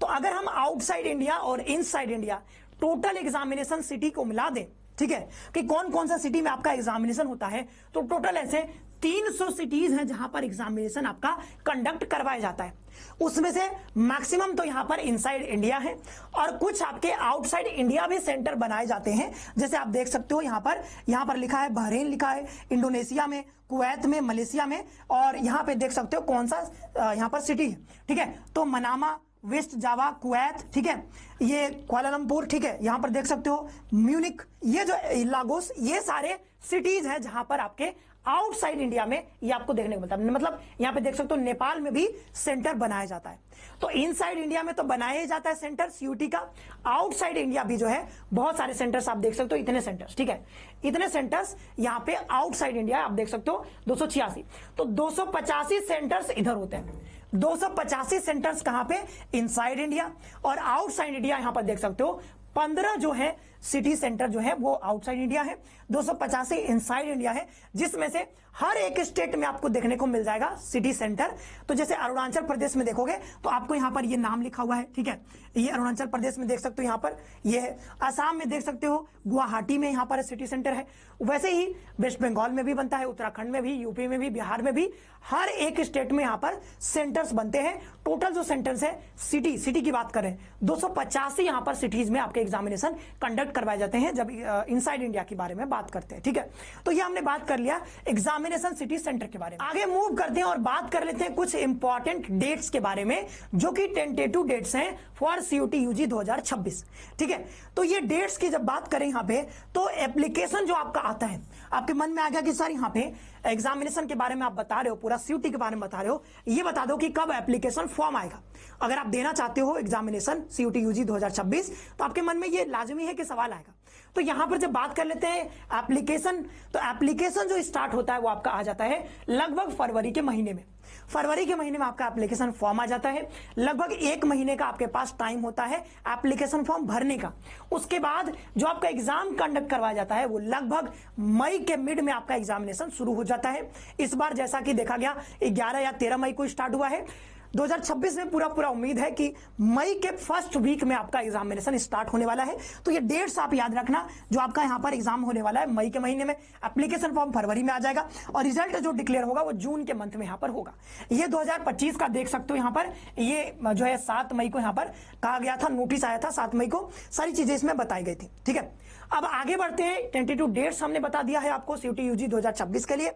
तो अगर हम आउटसाइड इंडिया और inside India total examination city को मिला दें, ठीक है, कि कौन कौन सा सिटी में आपका एग्जामिनेशन होता है, तो टोटल ऐसे 300 सिटीज हैं जहां पर एग्जामिनेशन आपका कंडक्ट करवाया जाता है। उसमें से मैक्सिमम तो यहां पर इनसाइड इंडिया है और कुछ आपके आउटसाइड इंडिया भी सेंटर बनाए जाते हैं। जैसे आप देख सकते हो यहां पर लिखा है बहरीन, लिखा है इंडोनेशिया में, कुवैत में, मलेशिया में, और यहां पे देख सकते हो कौन सा यहां पर सिटी है। ठीक है, तो मनामा, वेस्ट जावा, कुवैत, ठीक है, ये कुआलालंपुर, ठीक है, यहां पर देख सकते हो म्यूनिक, ये जो लागोस, ये सारे सिटीज हैं जहां पर आपके आउटसाइड इंडिया में ये आपको देखने को मिलता है। मतलब यहां पे देख सकते हो नेपाल में भी सेंटर बनाया जाता है। तो इनसाइड इंडिया में तो बनाया ही जाता है सेंटर सीयूटी का, आउटसाइड इंडिया भी जो है बहुत सारे सेंटर्स आप देख सकते हो, इतने सेंटर्स, ठीक है, इतने सेंटर्स यहां पे आउटसाइड इंडिया आप देख सकते हो 286। तो 285 सेंटर्स इधर होते हैं। 285 सेंटर्स कहां पे, इनसाइड इंडिया, और आउटसाइड इंडिया यहां पर देख सकते हो 15 जो है सिटी सेंटर जो है वो आउटसाइड इंडिया है, 285 इनसाइड इंडिया है, जिसमें से हर एक स्टेट में आपको देखने को मिल जाएगा सिटी सेंटर। तो जैसे अरुणाचल प्रदेश में देखोगे तो आपको यहां पर ये नाम लिखा हुआ है, ठीक है, ये अरुणाचल प्रदेश में देख सकते हो, यहां पर ये है। असम में देख सकते हो, गुवाहाटी में यहां पर सिटी सेंटर है। वैसे ही वेस्ट बंगाल में भी बनता है, उत्तराखंड में भी, यूपी में भी, बिहार में भी, हर एक स्टेट में यहां पर सेंटर्स बनते हैं। टोटल जो सेंटर्स है सिटी की बात करें 285 यहां पर सिटीज में आपके एग्जामिनेशन कंडक्ट करवाए जाते हैं जब इनसाइड इंडिया के बारे में बात करते हैं। ठीक है, तो ये हमने बात कर लिया एग्जामिनेशन सिटी सेंटर के बारे में। आगे मूव करते हैं और बात कर लेते हैं कुछ इंपॉर्टेंट डेट्स के बारे में, जो कि टेंटेटिव डेट्स हैं फॉर सीयूटी यूजी 2026। ठीक है, तो ये डेट्स की जब बात करें यहां पे, तो एप्लीकेशन जो आपका आता है, आपके मन में आ गया कि सर यहां पे एग्जामिनेशन के बारे में आप बता रहे हो, पूरा सीयूटी के बारे में बता रहे हो, ये बता दो कि कब एप्लीकेशन फॉर्म आएगा। अगर आप देना चाहते हो एग्जामिनेशन सीयूटी यूजी 2026 तो आपके मन में ये लाजमी है कि सवाल आएगा। तो यहां पर जब बात कर लेते हैं एप्लीकेशन, तो एप्लीकेशन जो स्टार्ट होता है वो आपका आ जाता है लगभग फरवरी के महीने में। फरवरी के महीने में आपका एप्लीकेशन फॉर्म आ जाता है। लगभग 1 महीने का आपके पास टाइम होता है एप्लीकेशन फॉर्म भरने का। उसके बाद जो आपका एग्जाम कंडक्ट करवाया जाता है वो लगभग मई के मिड में आपका एग्जामिनेशन शुरू हो जाता है। इस बार जैसा कि देखा गया 11 या 13 मई को स्टार्ट हुआ है। 2026 में पूरा पूरा उम्मीद है कि मई के फर्स्ट वीक में आपका एग्जामिनेशन स्टार्ट होने वाला है। तो ये डेट्स आप याद रखना, जो आपका यहाँ पर एग्जाम होने वाला है मई के महीने में, एप्लीकेशन फॉर्म फरवरी में आ जाएगा और रिजल्ट जो डिक्लेयर होगा वो जून के मंथ में यहाँ पर होगा। ये 2025 का देख सकते हो यहाँ पर, ये जो है 7 मई को यहाँ पर कहा गया था, नोटिस आया था 7 मई को, सारी चीजें इसमें बताई गई थी। ठीक है, अब आगे बढ़ते हैं। टेंटेटिव डेट्स हमने बता दिया है आपको सीयूटी यूजी 2026 के लिए।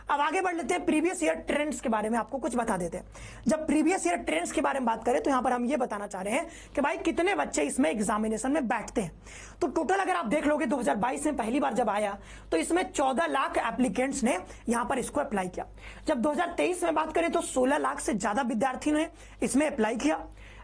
अब आगे बढ़ लेते हैं, प्रीवियस ईयर ट्रेंड्स के बारे में आपको कुछ बता देते हैं। जब प्रीवियस ईयर ट्रेंड्स के बारे में बात करें तो यहां पर हम ये बताना चाह रहे हैं कि भाई कितने बच्चे इसमें एग्जामिनेशन में बैठते हैं। तो टोटल अगर आप देख लोगे 2022 में पहली बार जब आया तो इसमें 14 लाख एप्लीकेंट्स ने यहां पर इसको अप्लाई किया। जब 2023 में बात करें तो 16 लाख से ज्यादा विद्यार्थियों ने इसमें अप्लाई किया।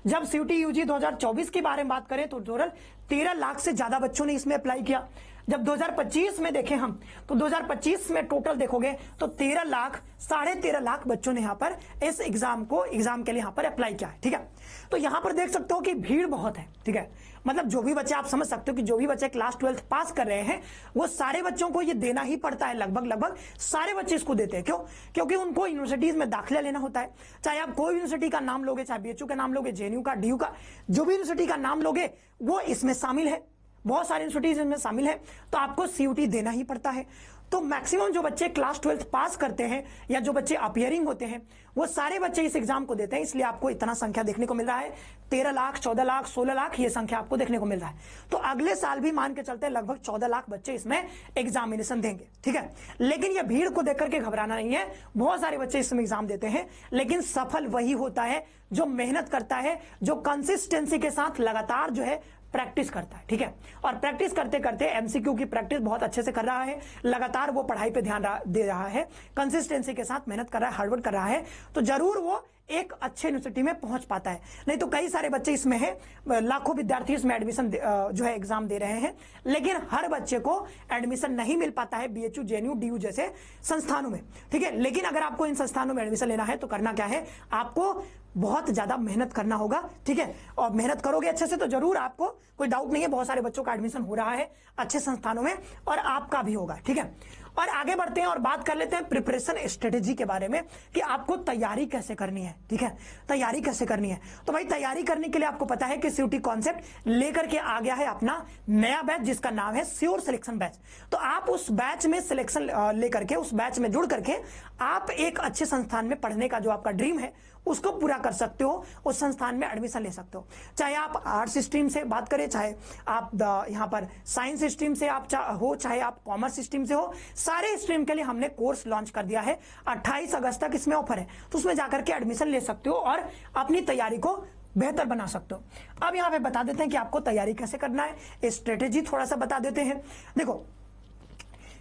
जब सीयूटी यूजी 2024 के बारे में बात करें तो टोटल 13 लाख से ज्यादा बच्चों ने इसमें अप्लाई किया। जब 2025 में देखें हम तो 2025 में टोटल देखोगे तो 13 लाख 13.5 लाख बच्चों ने यहां पर इस एग्जाम के लिए यहां पर अप्लाई किया है। ठीक है, तो यहां पर देख सकते हो कि भीड़ बहुत है। ठीक है, मतलब जो भी बच्चे, आप समझ सकते हो कि जो भी बच्चे क्लास 12 पास कर रहे हैं वो सारे बच्चों को ये देना ही पड़ता है। लगभग सारे बच्चे इसको देते हैं। क्यों? क्योंकि उनको यूनिवर्सिटीज में दाखिला लेना होता है। चाहे आप कोई यूनिवर्सिटी का नाम लोगे, चाहे बीएचयू का नाम लोगे, जेएनयू का, डीयू का, जो भी यूनिवर्सिटी का नाम लोगे वो इसमें शामिल है। बहुत सारे यूनिवर्सिटीज इसमें शामिल है, तो आपको सीयूटी देना ही पड़ता है। तो मैक्सिमम जो बच्चे क्लास 12 पास करते हैं या जो बच्चे अपीयरिंग होते हैं वो सारे बच्चे इस एग्जाम को देते हैं, इसलिए आपको इतना संख्या देखने को मिल रहा है। 13 लाख, 14 लाख, 16 लाख ये संख्या आपको देखने को मिल रहा है। तो अगले साल भी मान के चलते लगभग 14 लाख बच्चे इसमें एग्जामिनेशन देंगे। ठीक है, लेकिन ये भीड़ को देख करके घबराना नहीं है। बहुत सारे बच्चे इसमें एग्जाम देते हैं, लेकिन सफल वही होता है जो मेहनत करता है, जो कंसिस्टेंसी के साथ लगातार जो है प्रैक्टिस करता है। ठीक है, और प्रैक्टिस करते करते एमसीक्यू की प्रैक्टिस बहुत अच्छे से कर रहा है, लगातार वो पढ़ाई पे ध्यान दे रहा है, कंसिस्टेंसी के साथ मेहनत कर रहा है, हार्डवर्क कर रहा है, तो जरूर वो एक अच्छे यूनिवर्सिटी में पहुंच पाता है। नहीं तो कई सारे बच्चे इसमें हैं, लाखों विद्यार्थी इसमें एडमिशन जो है एग्जाम दे रहे हैं, लेकिन हर बच्चे को एडमिशन नहीं मिल पाता है बीएचयू, जेएनयू, डीयू जैसे संस्थानों में। ठीक है, लेकिन अगर आपको इन संस्थानों में एडमिशन लेना है तो करना क्या है, आपको बहुत ज्यादा मेहनत करना होगा। ठीक है, और मेहनत करोगे अच्छे से तो जरूर आपको, कोई डाउट नहीं है, बहुत सारे बच्चों का एडमिशन हो रहा है अच्छे संस्थानों में और आपका भी होगा। ठीक है, और आगे बढ़ते हैं और बात कर लेते हैं प्रिपरेशन स्ट्रेटेजी के बारे में कि आपको तैयारी कैसे करनी है। ठीक है, तैयारी कैसे करनी है, तो भाई तैयारी करने के लिए आपको पता है कि सीयूटी कॉन्सेप्ट लेकर के आ गया है अपना नया बैच जिसका नाम है श्योर सिलेक्शन बैच। तो आप उस बैच में सिलेक्शन लेकर के, उस बैच में जुड़ करके आप एक अच्छे संस्थान में पढ़ने का जो आपका ड्रीम है उसको पूरा कर सकते हो, उस संस्थान में एडमिशन ले सकते हो। चाहे आप आर्ट्स स्ट्रीम से बात करें, चाहे आप यहाँ पर साइंस स्ट्रीम से आप हो, चाहे आप कॉमर्स स्ट्रीम से हो, सारे स्ट्रीम के लिए हमने कोर्स लॉन्च कर दिया है। 28 अगस्त तक इसमें ऑफर है, तो उसमें जाकर के एडमिशन ले सकते हो और अपनी तैयारी को बेहतर बना सकते हो। अब यहाँ पे बता देते हैं कि आपको तैयारी कैसे करना है, स्ट्रेटेजी थोड़ा सा बता देते हैं। देखो,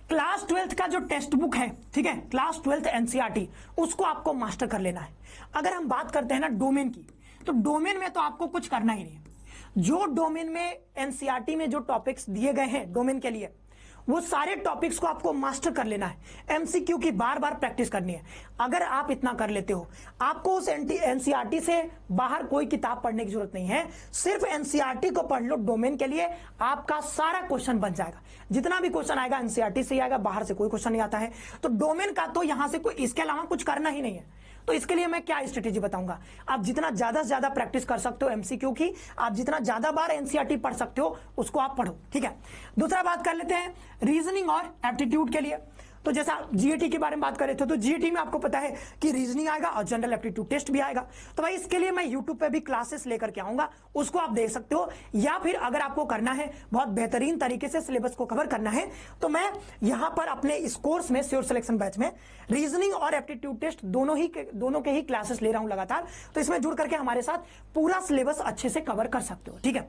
क्लास 12 का जो टेक्स्ट बुक है, ठीक है, क्लास 12 एनसीईआरटी, उसको आपको मास्टर कर लेना है। अगर हम बात करते हैं ना डोमेन की, तो डोमेन में तो आपको कुछ करना ही नहीं है। जो डोमेन में एनसीईआरटी में जो टॉपिक्स दिए गए हैं डोमेन के लिए, वो सारे टॉपिक्स को आपको मास्टर कर लेना है। एमसीक्यू की बार बार प्रैक्टिस करनी है। अगर आप इतना कर लेते हो, आपको उस एनसीईआरटी से बाहर कोई किताब पढ़ने की जरूरत नहीं है। सिर्फ एनसीईआरटी को पढ़ लो डोमेन के लिए, आपका सारा क्वेश्चन बन जाएगा। जितना भी क्वेश्चन आएगा एनसीईआरटी से आएगा, बाहर से कोई क्वेश्चन नहीं आता है। तो डोमेन का तो यहां से कोई, इसके अलावा कुछ करना ही नहीं है। तो इसके लिए मैं क्या स्ट्रेटेजी बताऊंगा, आप जितना ज्यादा से ज्यादा प्रैक्टिस कर सकते हो एमसीक्यू की, आप जितना ज्यादा बार एनसीईआरटी पढ़ सकते हो उसको आप पढ़ो। ठीक है, दूसरा बात कर लेते हैं रीजनिंग और एप्टीट्यूड के लिए। तो जैसा जीएटी के बारे में बात कर रहे थे, तो जीएटी में आपको पता है कि रीजनिंग आएगा और जनरल एप्टीट्यूड टेस्ट भी आएगा। तो भाई इसके लिए मैं यूट्यूब पे भी क्लासेस लेकर के आऊंगा, उसको आप देख सकते हो। या फिर अगर आपको करना है बहुत बेहतरीन तरीके से सिलेबस को कवर करना है, तो मैं यहां पर अपने इस कोर्स में श्योर सिलेक्शन बैच में रीजनिंग और एप्टीट्यूड टेस्ट दोनों के ही क्लासेस ले रहा हूं लगातार। तो इसमें जुड़ करके हमारे साथ पूरा सिलेबस अच्छे से कवर कर सकते हो। ठीक है,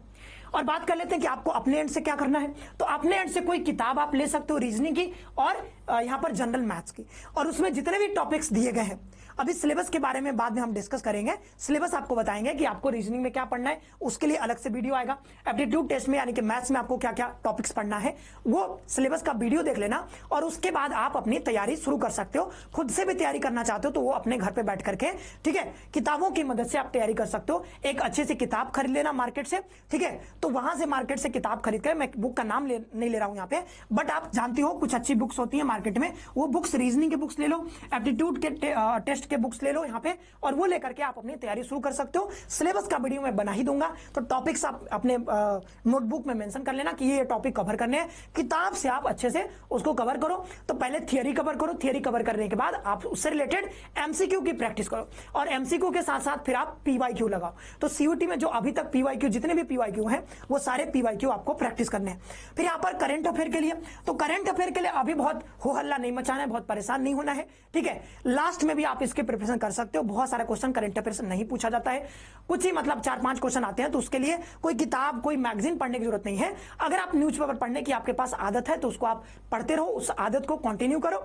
और बात कर लेते हैं कि आपको अपने एंड से क्या करना है। तो अपने एंड से कोई किताब आप ले सकते हो रीजनिंग की और यहां पर जनरल मैथ्स की, और उसमें जितने भी टॉपिक्स दिए गए हैं, अभी सिलेबस के बारे में बाद में हम डिस्कस करेंगे। सिलेबस आपको बताएंगे कि आपको रीजनिंग में क्या पढ़ना है, उसके लिए अलग से वीडियो आएगा। एप्टीट्यूड टेस्ट में यानी कि मैथ्स में आपको क्या क्या टॉपिक्स पढ़ना है, वो सिलेबस का वीडियो देख लेना, और उसके बाद आप अपनी तैयारी शुरू कर सकते हो। खुद से भी तैयारी करना चाहते हो तो वो अपने घर पे बैठ करके, ठीक है, किताबों की मदद से आप तैयारी कर सकते हो। एक अच्छी सी किताब खरीद लेना मार्केट से, ठीक है, तो वहां से मार्केट से किताब खरीद कर, मैं बुक का नाम नहीं ले रहा हूं यहाँ पे, बट आप जानती हो कुछ अच्छी बुक्स होती है मार्केट मार्केट में, वो बुक्स रीजनिंग के बुक्स ले लो, एप्टीट्यूड के टेस्ट के बुक्स ले लो यहाँ पे, और वो लेकर के आप अपनी तैयारी शुरू कर सकते हो। सिलेबस का वीडियो मैं बना ही दूंगा, तो टॉपिक्स आप अपने नोटबुक में मेंशन कर लेना कि ये टॉपिक कवर करने हैं। किताब से आप अच्छे से उसको कवर करो। तो पहले थियरी कवर करो, थियरी कवर करने के बाद आप उससे रिलेटेड एमसीक्यू की प्रैक्टिस करो, और एमसीक्यू के साथ साथ फिर आप पीवाईक्यू लगाओ। तो सीयूटी में जो अभी तक पीवाईक्यू, जितने भी पीवाईक्यू हैं वो सारे पीवाईक्यू आपको प्रैक्टिस करने हैं। फिर यहाँ पर करंट अफेयर के लिए, तो करंट अफेयर के लिए अभी बहुत हो हल्ला नहीं मचाना है, बहुत परेशान नहीं होना है, ठीक है। लास्ट में भी आप इसके प्रिपरेशन कर सकते हो। बहुत सारे क्वेश्चन करंट अफेयर से नहीं पूछा जाता है, कुछ ही मतलब 4-5 क्वेश्चन आते हैं, तो उसके लिए कोई किताब, कोई मैगजीन पढ़ने की जरूरत नहीं है। अगर आप न्यूज़पेपर पढ़ने की आपके पास आदत है तो उसको आप पढ़ते रहो, उस आदत को कंटिन्यू करो।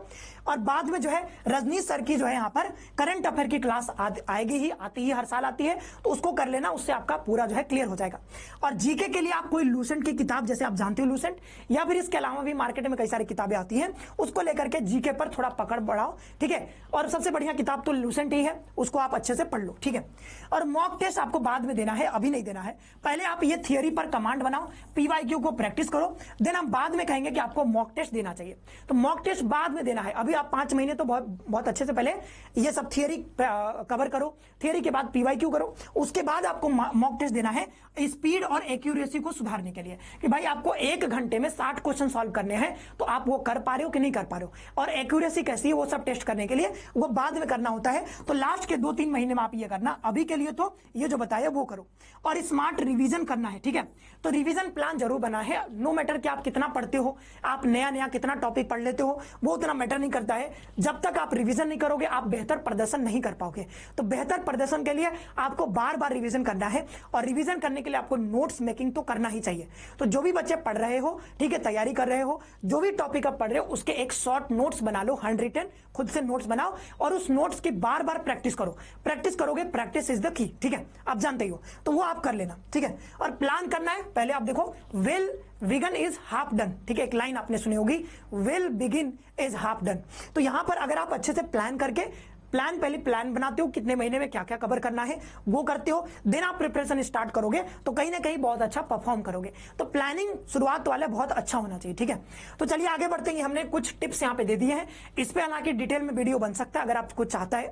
और बाद में जो है रजनीश सर की जो है यहाँ पर करंट अफेयर की क्लास आएगी ही, आती ही, हर साल आती है, तो उसको कर लेना, उससे आपका पूरा जो है क्लियर हो जाएगा। और जीके के लिए आप कोई लूसेंट की किताब, जैसे आप जानते हो लूसेंट, या फिर इसके अलावा भी मार्केट में कई सारी किताबें आती हैं, उसको लेकर के जीके पर थोड़ा पकड़ बढ़ाओ, ठीक है। और सबसे बढ़िया किताब तो लूसेंट ही है, उसको आप अच्छे से पढ़ लो, ठीक है। और मॉक टेस्ट आपको बाद में देना है, अभी नहीं देना है। पहले आप ये थियरी पर कमांड बनाओ, पीवाईक्यू को प्रैक्टिस करो, देन हम बाद में कहेंगे कि आपको मॉक टेस्ट देना चाहिए। तो मॉक टेस्ट बाद में देना है, अभी आप 5 महीने तो बहुत अच्छे से पहले ये सब थियरी कवर करो, थियरी के बाद पीवाईक्यू करो, उसके बाद आपको मॉक टेस्ट देना है स्पीड और एक्यूरेसी को सुधारने के लिए, कि भाई आपको 1 घंटे में 60 क्वेश्चन सॉल्व करने हैं, तो आप वो कर पा रहे हो कि नहीं कर पा रहे हो, और एक्यूरेसी कैसी है वो सब टेस्ट करने के लिए वो बाद में करना होता है। तो लास्ट के 2-3 महीने में आप ये करना, अभी के लिए तो ये जो बताया वो करो। और स्मार्ट रिवीजन करना है, ठीक है। तो रिवीजन प्लान जरूर बना है, नो मैटर कि आप कितना पढ़ते हो, आप नया कितना टॉपिक पढ़ लेते हो, वो उतना मैटर नहीं करता है। जब तक आप रिवीजन नहीं करोगे आप बेहतर प्रदर्शन नहीं कर पाओगे। तो बेहतर प्रदर्शन के लिए आपको बार बार रिवीजन करना है, और रिवीजन करने के लिए आपको नोट्स मेकिंग तो करना ही चाहिए। तो जो भी बच्चे पढ़ रहे हो, ठीक है, तैयारी कर रहे हो, जो भी टॉपिक आप पढ़ रहे हो उसके एक शॉर्ट नोट्स बना लो, हैंड रिटन, खुद से नोट्स बनाओ, और उस नोट्स की बार बार प्रैक्टिस करो। प्रैक्टिस करोगे, प्रैक्टिस इज द की, ठीक है, आप जानते ही हो, तो वो आप कर लेना, ठीक है। और प्लान करना है, पहले आप देखो, will begin is half done, ठीक है, एक लाइन आपने सुनी होगी, will begin is half done. तो यहां पर अगर आप अच्छे से प्लान करके पहले प्लान बनाते हो, कितने महीने में क्या क्या कवर करना है वो करते हो, देन आप प्रिपरेशन स्टार्ट करोगे, तो कहीं ना कहीं बहुत अच्छा परफॉर्म करोगे। तो प्लानिंग शुरुआत वाला बहुत अच्छा होना चाहिए, ठीक है। तो चलिए आगे बढ़ते हैं। हमने कुछ टिप्स यहाँ पे दे दिए हैं, इस पे हालांकि डिटेल में वीडियो बन सकता है, अगर आपको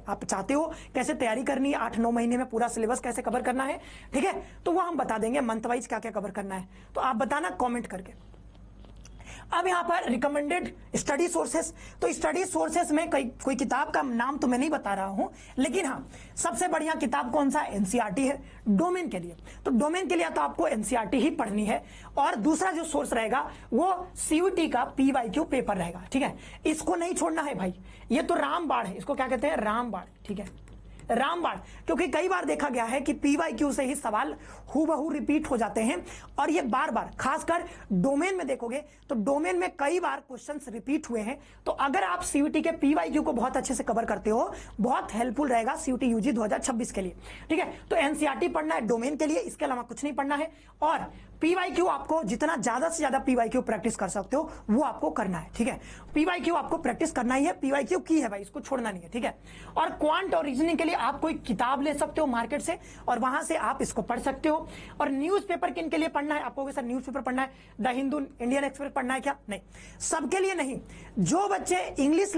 आप चाहते हो कैसे तैयारी करनी है, 8-9 महीने में पूरा सिलेबस कैसे कवर करना है, ठीक है, तो वो हम बता देंगे, मंथ वाइज क्या क्या कवर करना है, तो आप बताना कॉमेंट करके। अब यहां पर रिकमेंडेड स्टडी सोर्सेस, तो स्टडी सोर्सेस में कोई किताब का नाम तो मैं नहीं बता रहा हूं, लेकिन हाँ, सबसे बढ़िया किताब कौन सा, एनसीईआरटी है डोमेन के लिए। तो डोमेन के लिए तो आपको एनसीईआरटी ही पढ़नी है। और दूसरा जो सोर्स रहेगा वो सीयूटी का पीवाईक्यू पेपर रहेगा, ठीक है, इसको नहीं छोड़ना है भाई। ये तो रामबाण है, इसको क्या कहते हैं, रामबाण, ठीक है, रामबाण, क्योंकि कई बार देखा गया है कि पीवाईक्यू से ही सवाल हूबहू रिपीट हो जाते हैं, और ये बार बार, खासकर डोमेन में देखोगे तो डोमेन में कई बार क्वेश्चंस रिपीट हुए हैं। तो अगर आप सीयूटी के पीवाईक्यू को बहुत अच्छे से कवर करते हो, बहुत हेल्पफुल रहेगा सीयूटी यूजी 2026 के लिए, ठीक है। तो एनसीईआरटी पढ़ना है डोमेन के लिए, इसके अलावा कुछ नहीं पढ़ना है। और पीवाईक्यू आपको जितना ज्यादा से ज्यादा पीवाईक्यू प्रैक्टिस कर सकते हो वो आपको करना है, ठीक है। पीवाईक्यू आपको प्रैक्टिस करना ही है, पीवाईक्यू की है भाई, इसको छोड़ना नहीं है, ठीक है। और क्वांट और रीजनिंग के लिए आप कोई किताब ले सकते हो मार्केट से, और वहां से आप इसको पढ़ सकते हो। और न्यूज़पेपर किन के लिए पढ़ना है, आपको सर न्यूज़पेपर पढ़ना है, द हिंदू, इंडियन एक्सप्रेस पढ़ना है क्या, नहीं, सबके लिए नहीं। जो बच्चे इंग्लिश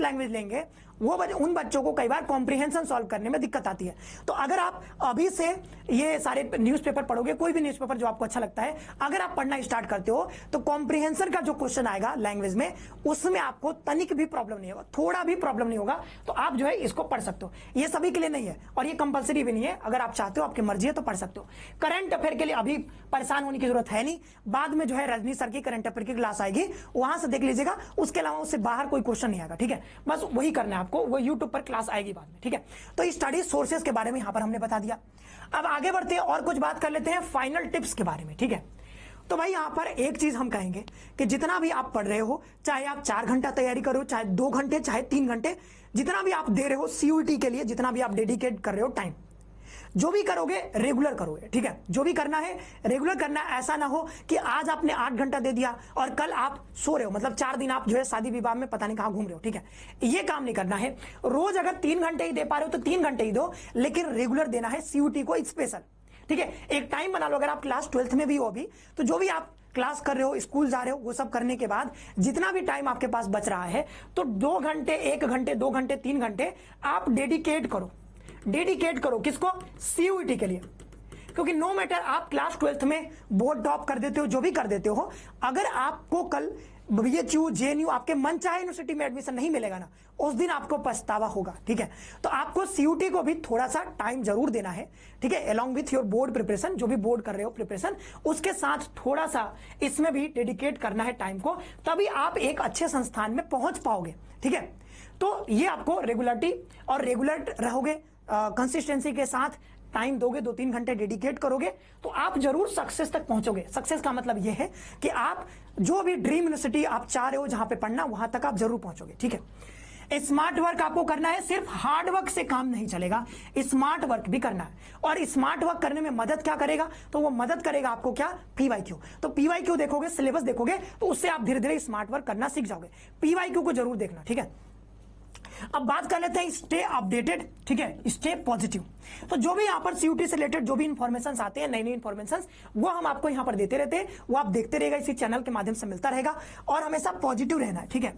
लैंग्वेज लेंगे, वो उन बच्चों को कई बार कॉम्प्रिहेंशन सॉल्व करने में दिक्कत आती है। तो अगर आप अभी से ये सारे न्यूज़पेपर पढ़ोगे, कोई भी न्यूज़पेपर जो आपको अच्छा लगता है, अगर आप पढ़ना स्टार्ट करते हो, तो कॉम्प्रिहेंशन का जो क्वेश्चन आएगा लैंग्वेज में, उसमें आपको तनिक भी प्रॉब्लम नहीं होगा, थोड़ा भी प्रॉब्लम नहीं होगा। तो आप जो है इसको पढ़ सकते हो। ये सभी के लिए नहीं है, और ये कंपलसरी भी नहीं है, अगर आप चाहते हो, आपकी मर्जी है तो पढ़ सकते हो। करंट अफेयर के लिए अभी परेशान होने की जरूरत है नहीं, बाद में जो है रजनी सर की करंट अफेयर की क्लास आएगी, वहां से देख लीजिएगा, उसके अलावा उससे बाहर कोई क्वेश्चन नहीं आएगा, ठीक है। बस वही करना है आपको, वो यूट्यूब पर क्लास आएगी बाद में, ठीक है। तो स्टडी सोर्सेज के बारे में यहां पर हमने बता दिया। अब आगे बढ़ते हैं और कुछ बात कर लेते हैं फाइनल टिप्स के बारे में, ठीक है। तो भाई यहां पर एक चीज हम कहेंगे कि जितना भी आप पढ़ रहे हो, चाहे आप 4 घंटा तैयारी करो, चाहे 2 घंटे, चाहे 3 घंटे, जितना भी आप दे रहे हो सीयूटी के लिए, जितना भी आप डेडिकेट कर रहे हो टाइम, जो भी करोगे रेगुलर करोगे, ठीक है। जो भी करना है रेगुलर करना है। ऐसा ना हो कि आज आपने 8 घंटा दे दिया और कल आप सो रहे हो, मतलब 4 दिन आप जो है शादी विवाह में पता नहीं कहां घूम रहे हो, ठीक है। ये काम नहीं करना है। रोज अगर 3 घंटे ही दे पा रहे हो तो 3 घंटे ही दो, लेकिन रेगुलर देना है सीयूटी को स्पेशल, ठीक है, एक टाइम बना लो। अगर आप क्लास 12th में भी हो अभी, तो जो भी आप क्लास कर रहे हो, स्कूल जा रहे हो, वो सब करने के बाद जितना भी टाइम आपके पास बच रहा है, तो 2 घंटे, 1 घंटे, 2 घंटे, 3 घंटे आप डेडिकेट करो किसको? सीयूईटी के लिए। क्योंकि नो मैटर आप क्लास 12th में बोर्ड टॉप कर देते हो, जो भी कर देते हो, अगर आपको कल BHU, JNU आपके मन चाहे यूनिवर्सिटी में एडमिशन नहीं मिलेगा ना, उस दिन आपको पछतावा होगा। ठीक है, तो आपको CUT को भी थोड़ा सा टाइम जरूर देना है। ठीक है, along with your board preparation, जो भी बोर्ड कर रहे हो प्रिपरेशन, उसके साथ थोड़ा सा इसमें भी डेडिकेट करना है टाइम को, तभी आप एक अच्छे संस्थान में पहुंच पाओगे। ठीक है, तो ये आपको रेगुलरिटी और रेगुलर रहोगे, कंसिस्टेंसी के साथ टाइम दोगे, 2-3 घंटे डेडिकेट करोगे, तो आप जरूर सक्सेस तक पहुंचोगे। सक्सेस का मतलब यह है कि आप जो भी ड्रीम यूनिवर्सिटी आप चाह रहे हो जहां पे पढ़ना, वहां तक आप जरूर पहुंचोगे। ठीक है, स्मार्ट वर्क आपको करना है, सिर्फ हार्ड वर्क से काम नहीं चलेगा, स्मार्ट वर्क भी करना है। और स्मार्ट वर्क करने में मदद क्या करेगा? तो वो मदद करेगा आपको क्या? PYQ। तो PYQ देखोगे, सिलेबस देखोगे, तो उससे आप धीरे धीरे स्मार्ट वर्क करना सीख जाओगे। PYQ को जरूर देखना। ठीक है, अब बात कर लेते हैं स्टे अपडेटेड। ठीक है, स्टे पॉजिटिव। तो जो भी यहां पर CUT से रिलेटेड जो भी इंफॉर्मेशन आते हैं, नई नई इंफॉर्मेशन, वो हम आपको यहां पर देते रहते हैं, वो आप देखते रहेगा, इसी चैनल के माध्यम से मिलता रहेगा, और हमेशा पॉजिटिव रहना है। ठीक है,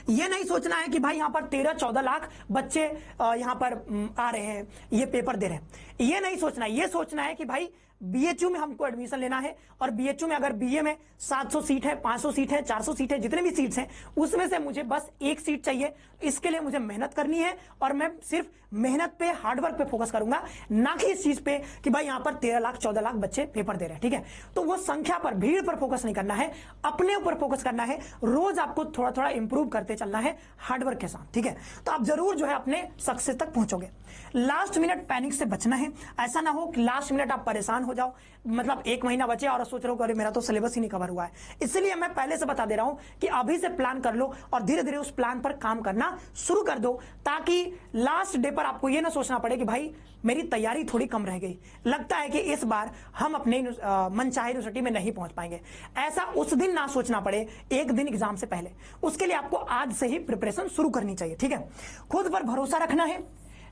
ये नहीं सोचना है कि भाई यहां पर 13-14 लाख बच्चे यहां पर आ रहे हैं, ये पेपर दे रहे हैं, ये नहीं सोचना है। ये सोचना है कि भाई BHU में हमको एडमिशन लेना है, और BHU में अगर BA में 700 सीट है, 500 सीट है, 400 सीट है, जितने भी सीट्स हैं, उसमें से मुझे बस 1 सीट चाहिए। इसके लिए मुझे मेहनत करनी है, और मैं सिर्फ मेहनत पे, हार्डवर्क पे फोकस करूंगा, ना कि इस चीज पे कि भाई यहां पर 13 लाख 14 लाख बच्चे पेपर दे रहे हैं। ठीक है, तो वो संख्या पर, भीड़ पर फोकस नहीं करना है, अपने ऊपर फोकस करना है। रोज आपको थोड़ा थोड़ा इंप्रूव करते चलना है हार्डवर्क के साथ। ठीक है, तो आप जरूर जो है अपने सक्सेस तक पहुंचोगे। लास्ट मिनट पैनिक से बचना है। ऐसा ना हो कि लास्ट मिनट आप परेशान हो जाओ, मतलब 1 महीना बचे और सोच रहे हो अरे मेरा तो सिलेबस ही नहीं कवर हुआ है। इसलिए मैं पहले से बता दे रहा हूं कि अभी से प्लान कर लो, और धीरे धीरे उस प्लान पर काम करना शुरू कर दो, ताकि लास्ट डे पर आपको यह ना सोचना पड़े कि भाई मेरी तैयारी थोड़ी कम रह गई, लगता है कि इस बार हम अपने मनचाहे यूनिवर्सिटी में नहीं पहुंच पाएंगे। ऐसा उस दिन ना सोचना पड़े, एक दिन एग्जाम से पहले। उसके लिए आपको आज से ही प्रिपरेशन शुरू करनी चाहिए। ठीक है, खुद पर भरोसा रखना है।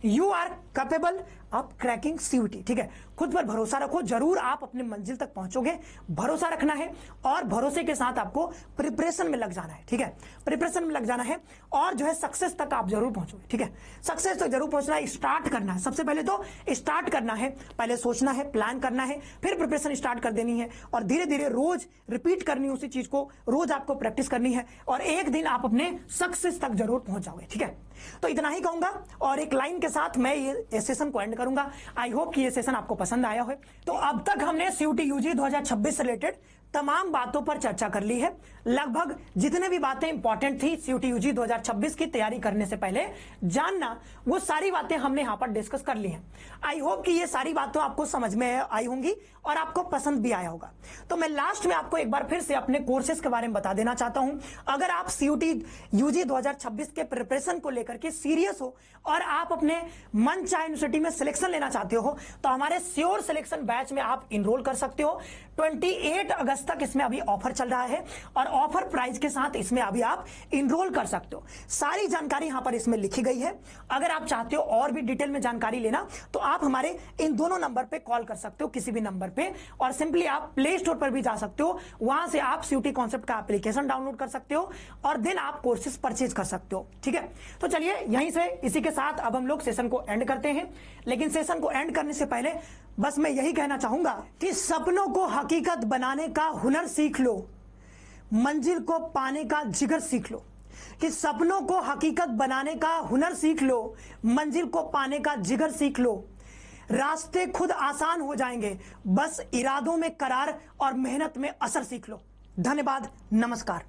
You are capable of cracking CUT। ठीक है, खुद पर भरोसा रखो, जरूर आप अपने मंजिल तक पहुंचोगे। भरोसा रखना है, और भरोसे के साथ आपको प्रिपरेशन में लग जाना है। ठीक है, प्रिपरेशन में लग जाना है, और जो है सक्सेस तक आप जरूर पहुंचोगे। ठीक है, सक्सेस तक जरूर पहुंचना है। स्टार्ट करना है, सबसे पहले तो स्टार्ट करना है, पहले सोचना है, प्लान करना है, फिर प्रिपरेशन स्टार्ट कर देनी है, और धीरे धीरे रोज रिपीट करनी है उसी चीज को, रोज आपको प्रैक्टिस करनी है, और एक दिन आप अपने सक्सेस तक जरूर पहुंच जाओगे। ठीक है, तो इतना ही कहूंगा, और एक लाइन के साथ मैं ये सेशन को एंड करूंगा। आई होप कि ये सेशन आपको पसंद आया हो। तो अब तक हमने CUT UG 2026 से रिलेटेड तमाम बातों पर चर्चा कर ली है। लगभग जितने भी बातें इंपॉर्टेंट थी CUT UG 2026 की तैयारी करने से पहले जानना, वो सारी बातें हमने यहां पर डिस्कस कर ली हैं। आई होप कि ये सारी बातें आपको समझ में आई होंगी, और आपको पसंद भी आया होगा। तो मैं लास्ट में आपको एक बार फिर से अपने कोर्सेज के बारे में बता देना चाहता हूं। अगर आप CUT UG 2026 के प्रिपरेशन को लेकर के सीरियस हो, और आप अपने मन चाहे यूनिवर्सिटी में सिलेक्शन लेना चाहते हो, तो हमारे श्योर सिलेक्शन बैच में आप इनरोल कर सकते हो। 28 अगस्त तक इसमें अभी ऑफर चल रहा है, और ऑफर प्राइस के साथ इसमें अभी आप इनरोल कर सकते हो। सारी जानकारी यहां पर इसमें लिखी गई है। अगर आप चाहते हो और भी डिटेल में जानकारी लेना, तो आप हमारे इन दोनों नंबर पे कॉल कर सकते हो, किसी भी नंबर पे, और सिंपली आप प्ले स्टोर पर भी जा सकते हो। वहां से आप CUT कॉन्सेप्ट का एप्लीकेशन डाउनलोड कर सकते हो, और देन आप कोर्सेज परचेज कर सकते हो। ठीक है, तो चलिए यहीं से इसी के साथ अब हम लोग सेशन को एंड करते हैं। लेकिन सेशन को एंड करने से पहले बस मैं यही कहना चाहूंगा कि सपनों को हकीकत बनाने का हुनर सीख लो, मंजिल को पाने का जिगर सीख लो। कि सपनों को हकीकत बनाने का हुनर सीख लो, मंजिल को पाने का जिगर सीख लो। रास्ते खुद आसान हो जाएंगे, बस इरादों में करार और मेहनत में असर सीख लो। धन्यवाद, नमस्कार।